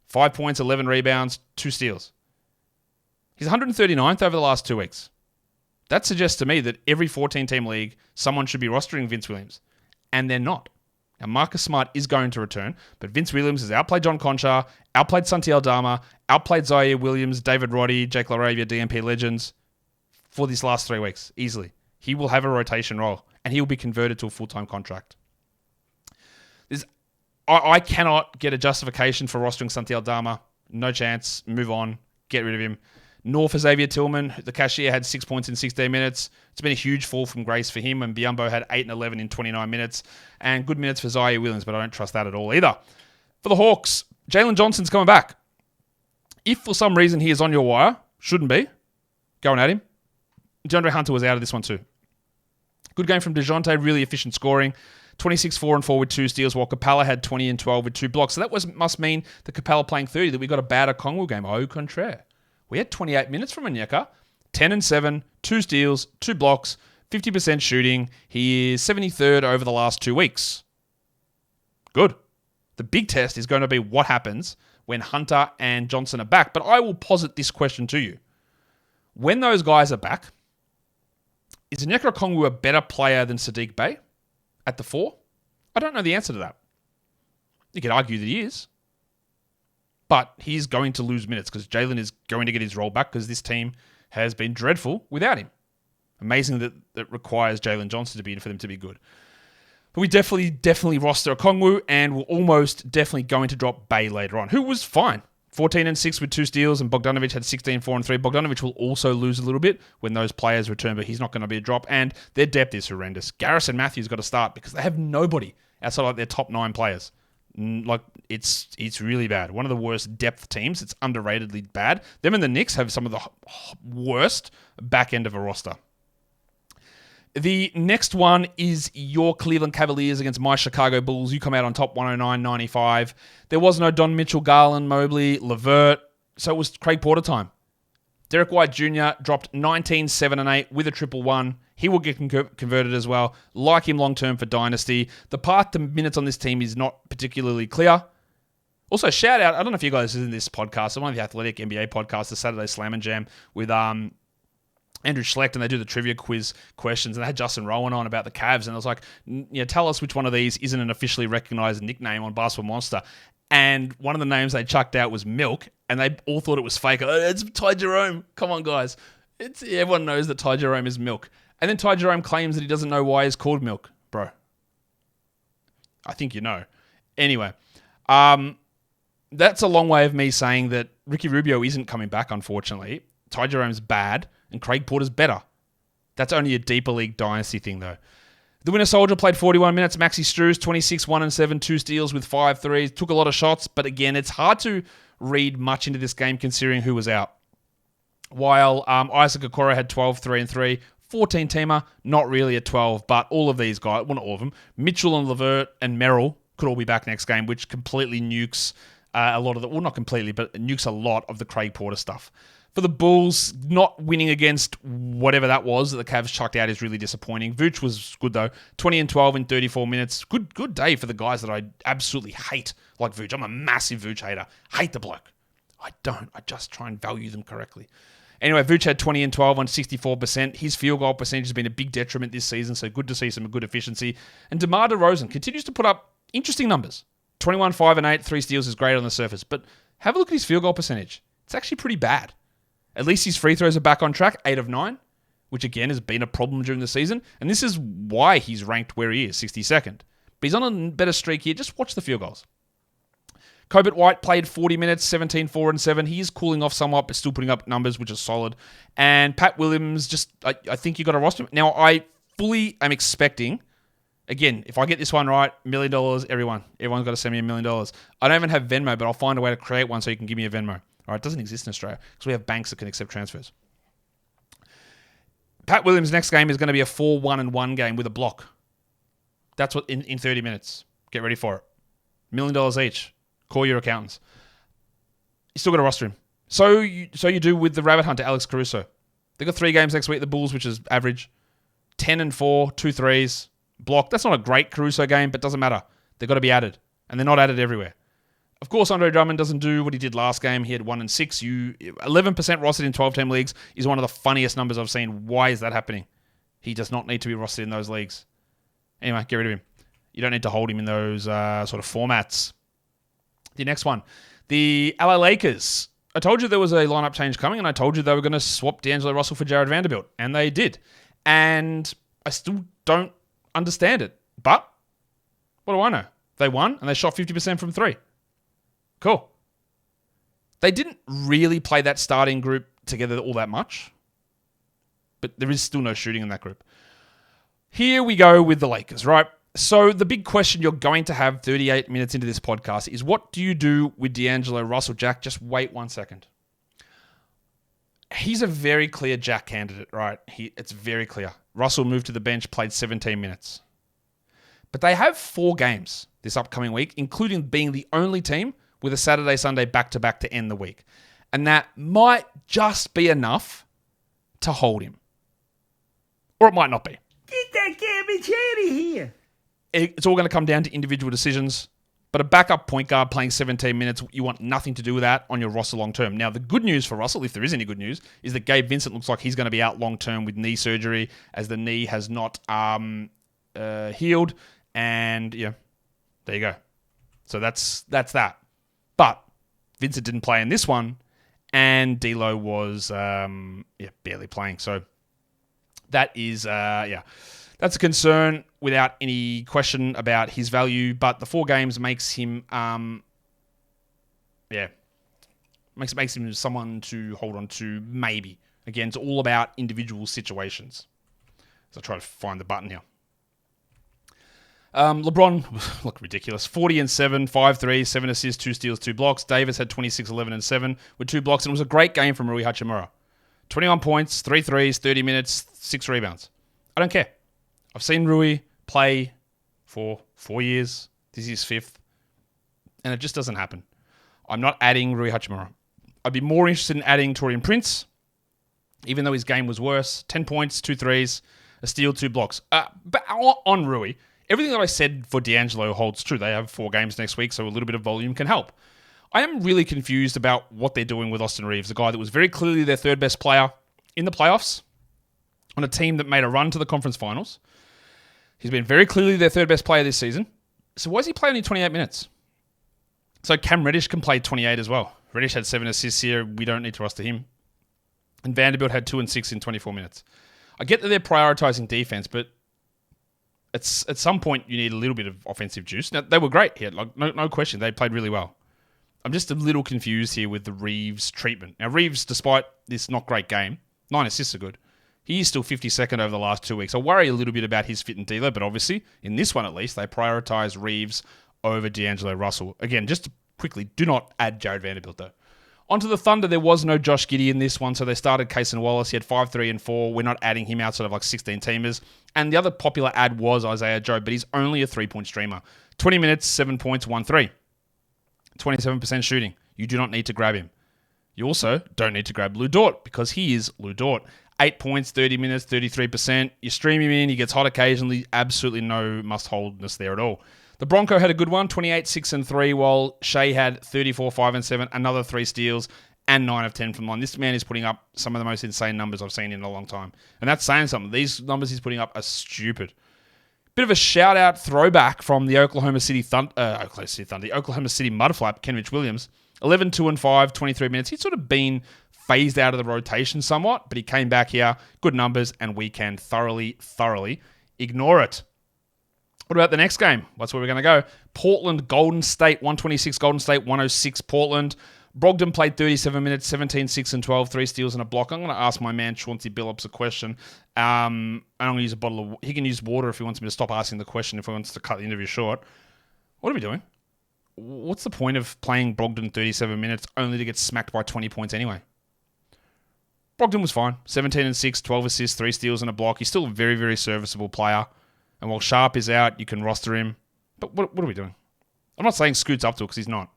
[SPEAKER 1] 5 points, 11 rebounds, 2 steals. He's 139th over the last 2 weeks. That suggests to me that every 14-team league, someone should be rostering Vince Williams. And they're not. Now, Marcus Smart is going to return, but Vince Williams has outplayed John Conchar, outplayed Santi Aldama, outplayed Zaire Williams, David Roddy, Jake LaRavia, DMP Legends for these last 3 weeks, easily. He will have a rotation role, and he will be converted to a full-time contract. I cannot get a justification for rostering Santi Aldama. No chance. Move on. Get rid of him. Nor for Xavier Tillman. The cashier had 6 points in 16 minutes. It's been a huge fall from grace for him, and Biyombo had 8 and 11 in 29 minutes. And good minutes for Zaire Williams, but I don't trust that at all either. For the Hawks, Jalen Johnson's coming back. If for some reason he is on your wire, shouldn't be, going at him. DeAndre Hunter was out of this one too. Good game from DeJounte, really efficient scoring. 26, 4 and 4 with 2 steals, while Capella had 20 and 12 with 2 blocks. So that must mean the Capella playing 30, that we got a bad Okongwu game. Au contraire. We had 28 minutes from Onyeka, 10 and 7, 2 steals, 2 blocks, 50% shooting. He is 73rd over the last 2 weeks. Good. The big test is going to be what happens when Hunter and Johnson are back. But I will posit this question to you. When those guys are back, is Onyeka Okongwu a better player than Sadiq Bey at the 4? I don't know the answer to that. You could argue that he is. But he's going to lose minutes because Jalen is going to get his role back because this team has been dreadful without him. Amazing that it requires Jalen Johnson to be in for them to be good. But we definitely roster Okongwu, and we're almost definitely going to drop Bey later on, who was fine. 14 and 6 with 2 steals, and Bogdanovic had 16, 4 and 3. Bogdanovic will also lose a little bit when those players return, but he's not going to be a drop. And their depth is horrendous. Garrison Matthews got to start because they have nobody outside like their top 9 players. It's really bad. One of the worst depth teams. It's underratedly bad. Them and the Knicks have some of the worst back end of a roster. The next one is your Cleveland Cavaliers against my Chicago Bulls. You come out on top 109-95. There was no Don Mitchell, Garland, Mobley, LeVert, so it was Craig Porter time. Derek White Jr. dropped 19, 7 and 8 with a triple one. He will get converted as well. Like him long-term for Dynasty. The path to minutes on this team is not particularly clear. Also, shout out, I don't know if you guys listen to this podcast, one of the Athletic NBA podcasts, the Saturday Slam and Jam with Andrew Schlecht, and they do the trivia quiz questions, and they had Justin Rowan on about the Cavs, and I was like, tell us which one of these isn't an officially recognized nickname on Basketball Monster. And one of the names they chucked out was Milk, and they all thought it was fake. Oh, it's Ty Jerome. Come on, guys. Everyone knows that Ty Jerome is Milk. And then Ty Jerome claims that he doesn't know why he's called Milk. Bro, I think you know. Anyway, that's a long way of me saying that Ricky Rubio isn't coming back, unfortunately. Ty Jerome's bad, and Craig Porter's better. That's only a deeper league dynasty thing, though. The winner soldier played 41 minutes. Maxi Strus, 26, 1 and 7, 2 steals with 5 threes. Took a lot of shots, but again, it's hard to read much into this game considering who was out. While Isaac Okoro had 12, 3 and 3. 14-teamer, not really a 12, but all of these guys, well, not all of them, Mitchell and LeVert and Merrill could all be back next game, which completely nukes a lot of the, well, not completely, but nukes a lot of the Craig Porter stuff. For the Bulls, not winning against whatever that was that the Cavs chucked out is really disappointing. Vooch was good, though. 20 and 12 in 34 minutes. Good day for the guys that I absolutely hate, like Vooch. I'm a massive Vooch hater. Hate the bloke. I don't. I just try and value them correctly. Anyway, Vooch had 20 and 12 on 64%. His field goal percentage has been a big detriment this season, so good to see some good efficiency. And DeMar DeRozan continues to put up interesting numbers. 21, 5 and 8, 3 steals is great on the surface, but have a look at his field goal percentage. It's actually pretty bad. At least his free throws are back on track, 8 of 9, which again has been a problem during the season. And this is why he's ranked where he is, 62nd. But he's on a better streak here. Just watch the field goals. Cobert White played 40 minutes, 17, 4 and 7. He is cooling off somewhat, but still putting up numbers, which is solid. And Pat Williams, I think you got to roster him. Now, I fully am expecting, again, if I get this one right, $1 million, everyone's got to send me $1 million. I don't even have Venmo, but I'll find a way to create one so you can give me a Venmo. All right, it doesn't exist in Australia because we have banks that can accept transfers. Pat Williams' next game is going to be a 4-1-1 game with a block. That's what in 30 minutes. Get ready for it. $1 million each. Call your accountants. You still got to roster him. So you do with the rabbit hunter, Alex Caruso. They got 3 games next week. The Bulls, which is average. 10 and 4, 2 threes. Block. That's not a great Caruso game, but doesn't matter. They've got to be added. And they're not added everywhere. Of course, Andre Drummond doesn't do what he did last game. He had 1 and 6. 11% rostered in 12-team leagues is one of the funniest numbers I've seen. Why is that happening? He does not need to be rostered in those leagues. Anyway, get rid of him. You don't need to hold him in those sort of formats. The next one, the LA Lakers. I told you there was a lineup change coming, and I told you they were going to swap D'Angelo Russell for Jared Vanderbilt, and they did. And I still don't understand it. But what do I know? They won, and they shot 50% from 3. Cool. They didn't really play that starting group together all that much, but there is still no shooting in that group. Here we go with the Lakers, right? So the big question you're going to have 38 minutes into this podcast is, what do you do with D'Angelo Russell? Jack, just wait 1 second. He's a very clear Jack candidate, right? It's very clear. Russell moved to the bench, played 17 minutes. But they have 4 games this upcoming week, including being the only team with a Saturday-Sunday back-to-back to end the week. And that might just be enough to hold him. Or it might not be.
[SPEAKER 4] Get that garbage out of here.
[SPEAKER 1] It's all going to come down to individual decisions. But a backup point guard playing 17 minutes, you want nothing to do with that on your roster long-term. Now, the good news for Russell, if there is any good news, is that Gabe Vincent looks like he's going to be out long-term with knee surgery, as the knee has not healed. And, yeah, there you go. So that's that. But Vincent didn't play in this one, and D'Lo was barely playing. So that is, that's a concern without any question about his value. But the 4 games makes him, makes him someone to hold on to. Maybe again, it's all about individual situations. So I try to find the button here. LeBron looked ridiculous. 40 and 7, 5 threes, 7 assists, 2 steals, 2 blocks. Davis had 26, 11 and 7 with 2 blocks. And it was a great game from Rui Hachimura. 21 points, 3 threes, 30 minutes, 6 rebounds. I don't care. I've seen Rui play for 4 years. This is his 5th. And it just doesn't happen. I'm not adding Rui Hachimura. I'd be more interested in adding Taurean Prince, even though his game was worse. 10 points, 2 threes, a steal, 2 blocks. But on Rui, everything that I said for D'Angelo holds true. They have 4 games next week, so a little bit of volume can help. I am really confused about what they're doing with Austin Reeves, a guy that was very clearly their 3rd best player in the playoffs, on a team that made a run to the conference finals. He's been very clearly their third best player this season. So why is he playing only 28 minutes? So Cam Reddish can play 28 as well. Reddish had 7 assists here. We don't need to roster him. And Vanderbilt had 2 and 6 in 24 minutes. I get that they're prioritizing defense, but at some point you need a little bit of offensive juice. Now, they were great here. Like, no question. They played really well. I'm just a little confused here with the Reeves treatment. Now, Reeves, despite this not great game, 9 assists are good. He is still 52nd over the last 2 weeks. I worry a little bit about his fit and dealer, but obviously, in this one at least, they prioritize Reeves over D'Angelo Russell. Again, just quickly, do not add Jared Vanderbilt, though. Onto the Thunder, there was no Josh Giddey in this one, so they started Cason Wallace. He had 5, 3, and 4. We're not adding him outside of like 16-teamers. And the other popular ad was Isaiah Joe, but he's only a 3-point streamer. 20 minutes, 7 points, 1 3. 27% shooting. You do not need to grab him. You also don't need to grab Lou Dort because he is Lou Dort. 8 points, 30 minutes, 33%. You stream him in, he gets hot occasionally. Absolutely no must-holdness there at all. The Bronco had a good one, 28, 6, and 3, while Shea had 34, 5, and 7, another 3 steals, and 9 of 10 from line. This man is putting up some of the most insane numbers I've seen in a long time. And that's saying something. These numbers he's putting up are stupid. Bit of a shout-out throwback from the Oklahoma City Mudflap, Kenrich Williams. 11, 2, and 5, 23 minutes. He's sort of been phased out of the rotation somewhat, but he came back here. Good numbers, and we can thoroughly ignore it. What about the next game? That's where we're going to go. Portland, Golden State, 126 Golden State, 106 Portland. Brogdon played 37 minutes, 17, 6, and 12, 3 steals and a block. I'm going to ask my man Chauncey Billups a question. I'm going to use a bottle of... He can use water if he wants me to stop asking the question, if he wants to cut the interview short. What are we doing? What's the point of playing Brogdon 37 minutes only to get smacked by 20 points anyway? Brogdon was fine. 17 and 6, 12 assists, 3 steals and a block. He's still a very, very serviceable player. And while Sharp is out, you can roster him. But what are we doing? I'm not saying Scoot's up to it because he's not.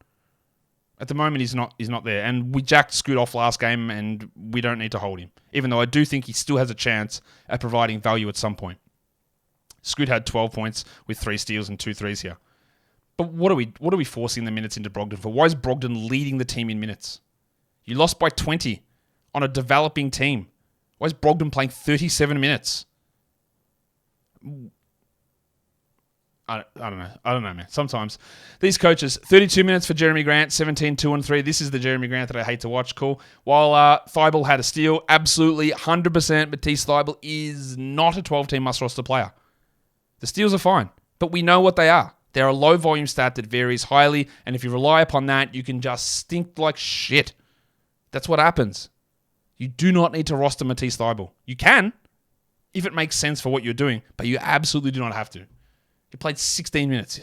[SPEAKER 1] At the moment, he's not there. And we jacked Scoot off last game, and we don't need to hold him. Even though I do think he still has a chance at providing value at some point. Scoot had 12 points with 3 steals and 2 threes here. But what are we forcing the minutes into Brogdon for? Why is Brogdon leading the team in minutes? You lost by 20 on a developing team. Why is Brogdon playing 37 minutes? I don't know, man. Sometimes these coaches, 32 minutes for Jeremy Grant, 17, 2, and 3. This is the Jeremy Grant that I hate to watch. Cool. While Thibault had a steal, absolutely 100%. Matisse Thibault is not a 12-team must-roster player. The steals are fine, but we know what they are. They're a low-volume stat that varies highly, and if you rely upon that, you can just stink like shit. That's what happens. You do not need to roster Matisse Thibault. You can, if it makes sense for what you're doing, but you absolutely do not have to. He played 16 minutes.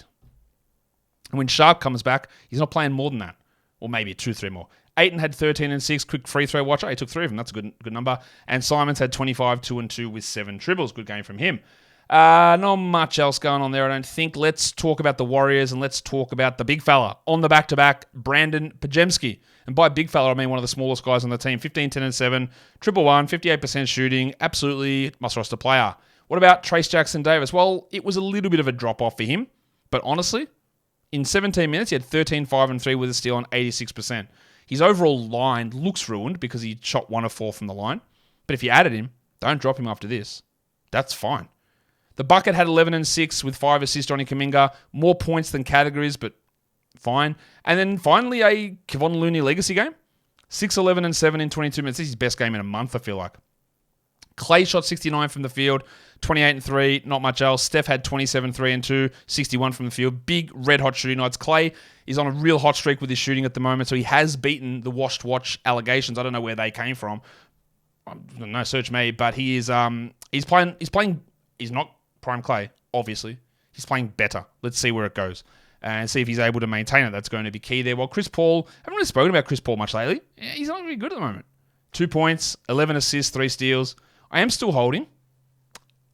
[SPEAKER 1] And when Sharp comes back, he's not playing more than that. Or maybe 2, 3 more. Ayton had 13 and 6. Quick free throw watcher. He took 3 of them. That's a good number. And Simons had 25, 2, and 2 with 7 triples. Good game from him. Not much else going on there, I don't think. Let's talk about the Warriors and let's talk about the big fella on the back-to-back, Brandon Pajemski. And by big fella, I mean one of the smallest guys on the team. 15, 10, and 7. 111, 58% shooting. Absolutely must-roster player. What about Trace Jackson-Davis? Well, it was a little bit of a drop-off for him. But honestly, in 17 minutes, he had 13, 5, and 3 with a steal on 86%. His overall line looks ruined because he shot 1 of 4 from the line. But if you added him, don't drop him after this. That's fine. The Bucket had 11 and 6 with 5 assists, Johnny Kuminga. More points than categories, but fine. And then finally, a Kevon Looney legacy game. 6, 11, and 7 in 22 minutes. This is his best game in a month, I feel like. Clay shot 69 from the field, 28 and 3, not much else. Steph had 27, 3 and 2, 61 from the field. Big red-hot shooting nights. Clay is on a real hot streak with his shooting at the moment, so he has beaten the washed watch allegations. I don't know where they came from. No, search me, but he is he's not prime Clay, obviously. He's playing better. Let's see where it goes and see if he's able to maintain it. That's going to be key there. Well, Chris Paul, I haven't really spoken about Chris Paul much lately. He's not really good at the moment. 2 points, 11 assists, 3 steals. I am still holding,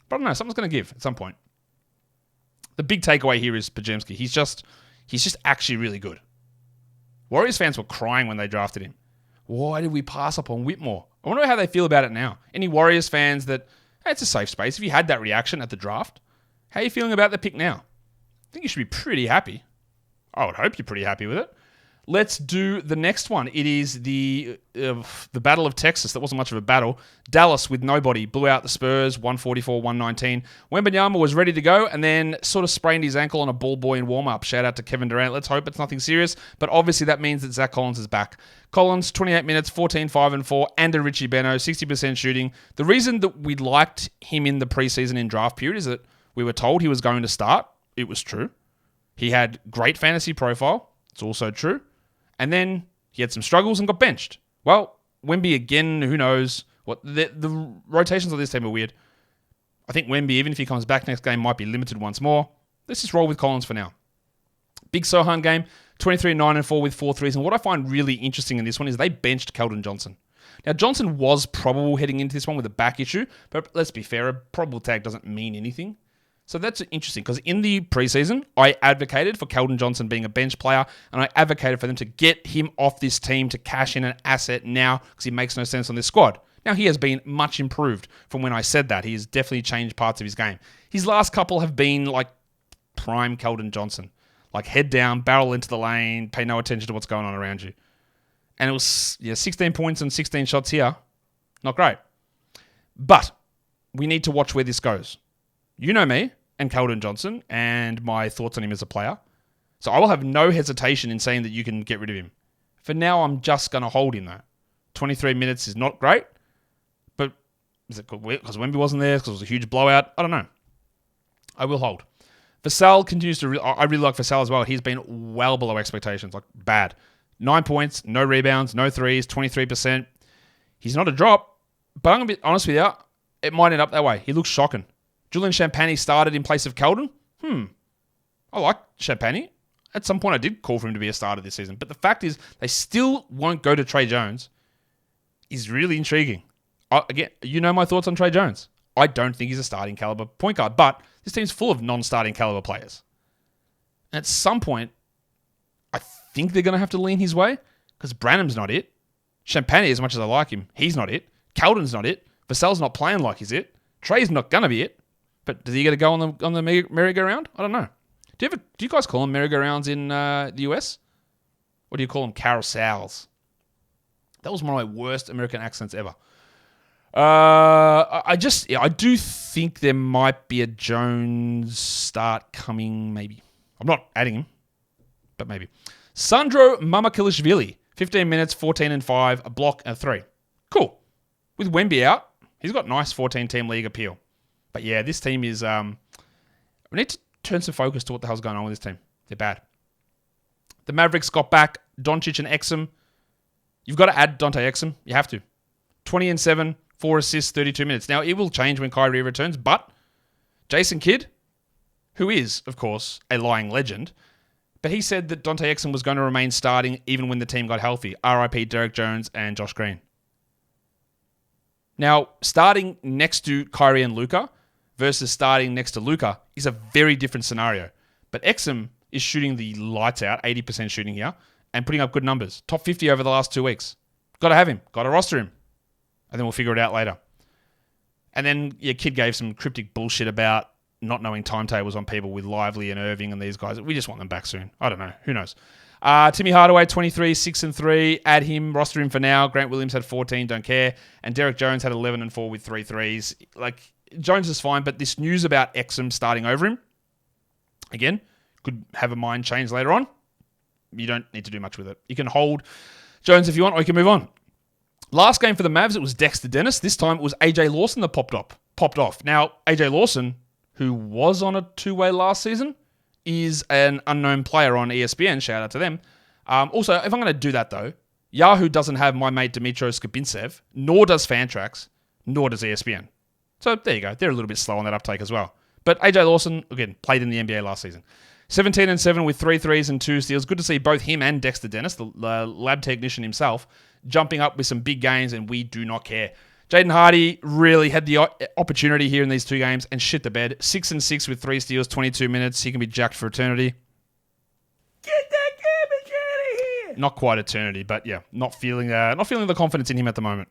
[SPEAKER 1] but I don't know. Something's going to give at some point. The big takeaway here is Pajemski. He's just actually really good. Warriors fans were crying when they drafted him. Why did we pass up on Whitmore? I wonder how they feel about it now. Any Warriors fans that, hey, it's a safe space. If you had that reaction at the draft, how are you feeling about the pick now? I think you should be pretty happy. I would hope you're pretty happy with it. Let's do the next one. It is the Battle of Texas. That wasn't much of a battle. Dallas with nobody blew out the Spurs 144-119. Wembanyama was ready to go and then sort of sprained his ankle on a ball boy in warm-up. Shout out to Kevin Durant. Let's hope it's nothing serious. But obviously that means that Zach Collins is back. Collins, 28 minutes, 14, 5 and 4, and a Richie Beno, 60% shooting. The reason that we liked him in the preseason in draft period is that we were told he was going to start. It was true. He had great fantasy profile. It's also true. And then he had some struggles and got benched. Well, Wemby again, who knows? What the rotations on this team are weird. I think Wemby, even if he comes back next game, might be limited once more. Let's just roll with Collins for now. Big Sohan game, 23, 9 and 4 with 4 threes. And what I find really interesting in this one is they benched Keldon Johnson. Now, Johnson was probable heading into this one with a back issue, but let's be fair, a probable tag doesn't mean anything. So that's interesting because in the preseason, I advocated for Keldon Johnson being a bench player and I advocated for them to get him off this team to cash in an asset now because he makes no sense on this squad. Now, he has been much improved from when I said that. He has definitely changed parts of his game. His last couple have been like prime Keldon Johnson. Like head down, barrel into the lane, pay no attention to what's going on around you. And it was 16 points and 16 shots here. Not great. But we need to watch where this goes. You know me and Keldon Johnson and my thoughts on him as a player. So I will have no hesitation in saying that you can get rid of him. For now, I'm just going to hold him though. 23 minutes is not great. But is it because Wemby wasn't there? Because it was a huge blowout? I don't know. I will hold. Vassell continues to... I really like Vassell as well. He's been well below expectations. Like bad. 9 points, no rebounds, no threes, 23%. He's not a drop. But I'm going to be honest with you. It might end up that way. He looks shocking. Julian Champagnie started in place of Keldon. I like Champagnie. At some point, I did call for him to be a starter this season. But the fact is, they still won't go to Trey Jones. Is really intriguing. Again, you know my thoughts on Trey Jones. I don't think he's a starting caliber point guard. But this team's full of non-starting caliber players. And at some point, I think they're going to have to lean his way. Because Branham's not it. Champagnie, as much as I like him, he's not it. Keldon's not it. Vassell's not playing like he's it. Trey's not going to be it. But does he get to go on the merry-go-round? I don't know. Do you guys call them merry-go-rounds in the US? Or do you call them carousels? That was one of my worst American accents ever. I do think there might be a Jones start coming, maybe. I'm not adding him, but maybe. Sandro Mamakilishvili, 15 minutes, 14 and 5, a block and a 3. Cool. With Wemby out, he's got nice 14-team league appeal. But yeah, this team is... we need to turn some focus to what the hell's going on with this team. They're bad. The Mavericks got back Doncic and Exum. You've got to add Dante Exum. You have to. 20 and 7, 4 assists, 32 minutes. Now, it will change when Kyrie returns, but Jason Kidd, who is, of course, a lying legend, but he said that Dante Exum was going to remain starting even when the team got healthy. RIP Derek Jones and Josh Green. Now, starting next to Kyrie and Luka versus starting next to Luka is a very different scenario. But Exum is shooting the lights out, 80% shooting here, and putting up good numbers. Top 50 over the last 2 weeks. Got to have him. Got to roster him. And then we'll figure it out later. And then your kid gave some cryptic bullshit about not knowing timetables on people with Lively and Irving and these guys. We just want them back soon. I don't know. Who knows? Timmy Hardaway, 23, 6 and 3. Add him, roster him for now. Grant Williams had 14, don't care. And Derek Jones had 11 and 4 with 3 threes. Like, Jones is fine, but this news about Exum starting over him, again, could have a mind change later on. You don't need to do much with it. You can hold Jones if you want, or you can move on. Last game for the Mavs, it was Dexter Dennis. This time it was AJ Lawson that popped off. Now, AJ Lawson, who was on a 2-way last season, is an unknown player on ESPN. Shout out to them. Also, if I'm going to do that though, Yahoo doesn't have my mate Dmitro Skabintsev, nor does Fantrax, nor does ESPN. So there you go. They're a little bit slow on that uptake as well. But AJ Lawson, again, played in the NBA last season. 17 and 7 with 3 threes and 2 steals. Good to see both him and Dexter Dennis, the lab technician himself, jumping up with some big gains, and we do not care. Jaden Hardy really had the opportunity here in these 2 games and shit the bed. 6 and 6 with 3 steals, 22 minutes. He can be jacked for eternity.
[SPEAKER 4] Get that garbage out of here!
[SPEAKER 1] Not quite eternity, but yeah, not feeling the confidence in him at the moment.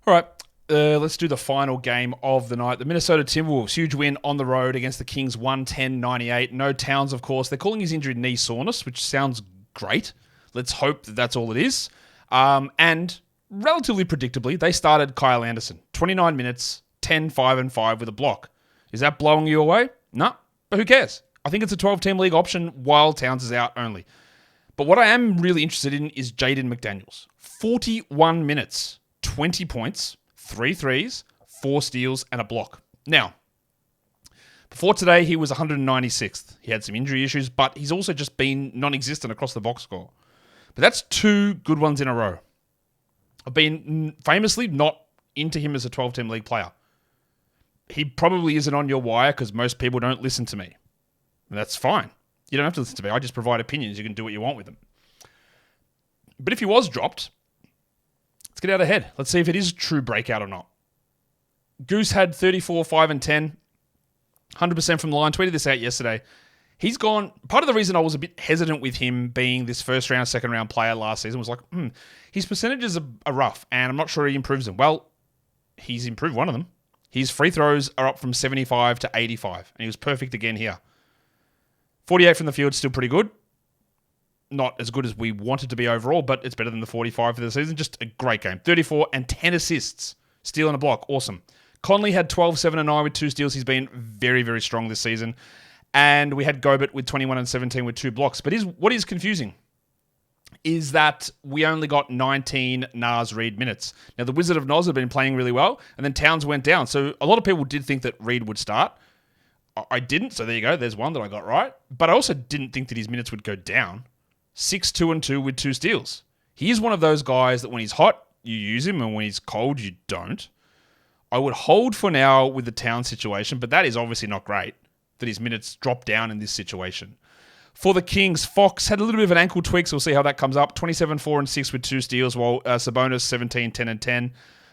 [SPEAKER 1] All right, let's do the final game of the night. The Minnesota Timberwolves, huge win on the road against the Kings, 110-98. No Towns, of course. They're calling his injury knee soreness, which sounds great. Let's hope that that's all it is. And relatively predictably, they started Kyle Anderson. 29 minutes, 10, 5, and 5 with a block. Is that blowing you away? No, but who cares? I think it's a 12-team league option while Towns is out only. But what I am really interested in is Jaden McDaniels. 41 minutes, 20 points, 3 threes, 4 steals, and a block. Now, before today, he was 196th. He had some injury issues, but he's also just been non-existent across the box score. But that's 2 good ones in a row. I've been famously not into him as a 12-team league player. He probably isn't on your wire because most people don't listen to me. And that's fine. You don't have to listen to me. I just provide opinions. You can do what you want with them. But if he was dropped, let's get out ahead. Let's see if it is a true breakout or not. Goose had 34, 5, and 10. 100% from the line. Tweeted this out yesterday. He's gone. Part of the reason I was a bit hesitant with him being this first round, second round player last season was like, his percentages are rough and I'm not sure he improves them. Well, he's improved one of them. His free throws are up from 75 to 85 and he was perfect again here. 48 from the field, still pretty good. Not as good as we wanted to be overall, but it's better than the 45 for the season. Just a great game. 34 and 10 assists. Steal and a block. Awesome. Conley had 12, 7, and 9 with 2 steals. He's been very, very strong this season. And we had Gobert with 21 and 17 with 2 blocks. But what is confusing is that we only got 19 Nas Reed minutes. Now, the Wizard of Noz had been playing really well, and then Towns went down. So a lot of people did think that Reed would start. I didn't, so there you go. There's one that I got right. But I also didn't think that his minutes would go down. 6, 2, and 2 with 2 steals. He is one of those guys that when he's hot, you use him, and when he's cold, you don't. I would hold for now with the Towns situation, but that is obviously not great that his minutes drop down in this situation. For the Kings, Fox had a little bit of an ankle tweak, so we'll see how that comes up. 27, 4, and 6 with 2 steals, while Sabonis 17, 10, and 10.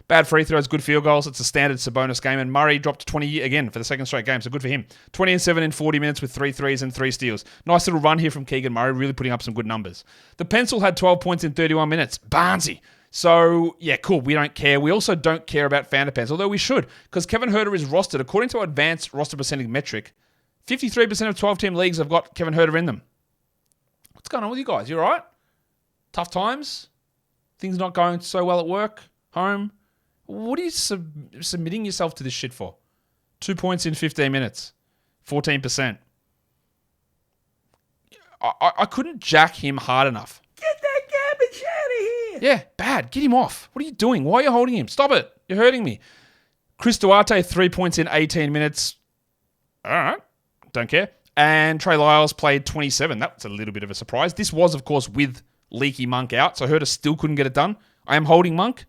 [SPEAKER 1] Bad free throws, good field goals. It's a standard Sabonis game. And Murray dropped 20 again for the second straight game, so good for him. 20 and 7 in 40 minutes with 3 threes and 3 steals. Nice little run here from Keegan Murray, really putting up some good numbers. The Pencil had 12 points in 31 minutes. Barnesy. So, yeah, cool. We don't care. We also don't care about Fanderpants, although we should, because Kevin Huerter is rostered. According to our advanced roster percentage metric, 53% of 12-team leagues have got Kevin Huerter in them. What's going on with you guys? You all right? Tough times? Things not going so well at work? Home? What are you submitting yourself to this shit for? 2 points in 15 minutes. 14%. I couldn't jack him hard enough.
[SPEAKER 4] Get that garbage out of here!
[SPEAKER 1] Yeah, bad. Get him off. What are you doing? Why are you holding him? Stop it. You're hurting me. Chris Duarte, 3 points in 18 minutes. All right. Don't care. And Trey Lyles played 27. That was a little bit of a surprise. This was, of course, with Leaky Monk out, so Huerter still couldn't get it done. I am holding Monk,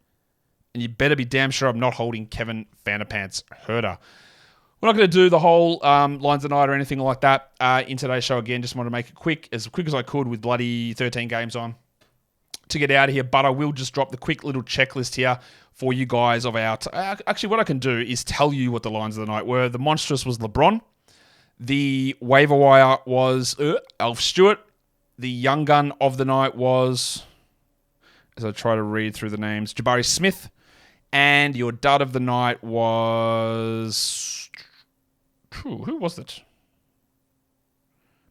[SPEAKER 1] and you better be damn sure I'm not holding Kevin Fanderpants Huerter. We're not going to do the whole lines of the night or anything like that in today's show again. Just wanted to make it quick as I could with bloody 13 games on to get out of here. But I will just drop the quick little checklist here for you guys of our... Actually, what I can do is tell you what the lines of the night were. The monstrous was LeBron. The waiver wire was Alf Stewart. The young gun of the night was, as I try to read through the names, Jabari Smith. And your dud of the night was... Who was it?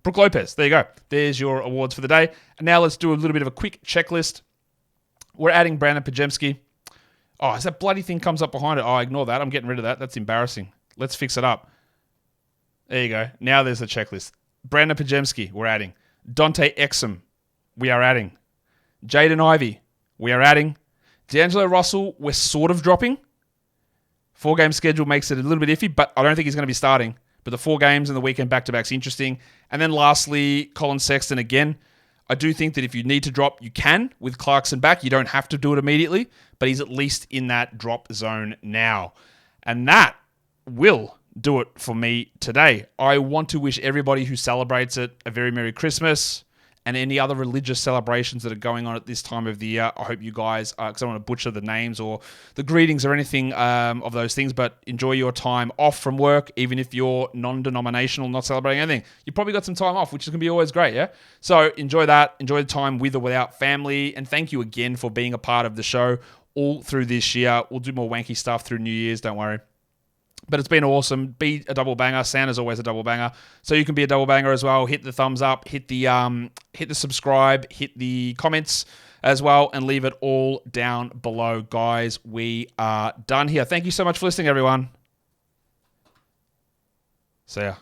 [SPEAKER 1] Brook Lopez. There you go. There's your awards for the day. And now let's do a little bit of a quick checklist. We're adding Brandon Pajemski. Oh, as that bloody thing comes up behind it. Oh, ignore that. I'm getting rid of that. That's embarrassing. Let's fix it up. There you go. Now there's the checklist. Brandon Pajemski, we're adding. Dante Exum, we are adding. Jaden Ivey, we are adding. D'Angelo Russell, we're sort of dropping. 4-game schedule makes it a little bit iffy, but I don't think he's going to be starting. But the 4 games and the weekend back-to-back's interesting. And then lastly, Colin Sexton again. I do think that if you need to drop, you can with Clarkson back. You don't have to do it immediately, but he's at least in that drop zone now. And that will do it for me today. I want to wish everybody who celebrates it a very Merry Christmas and any other religious celebrations that are going on at this time of the year. I hope you guys, because I don't want to butcher the names or the greetings or anything of those things, but enjoy your time off from work, even if you're non-denominational, not celebrating anything. You probably got some time off, which is going to be always great, yeah? So enjoy that. Enjoy the time with or without family, and thank you again for being a part of the show all through this year. We'll do more wanky stuff through New Year's, don't worry. But it's been awesome. Be a double banger. Santa's always a double banger. So you can be a double banger as well. Hit the thumbs up, hit the subscribe, hit the comments as well, and leave it all down below. Guys, we are done here. Thank you so much for listening, everyone. See ya.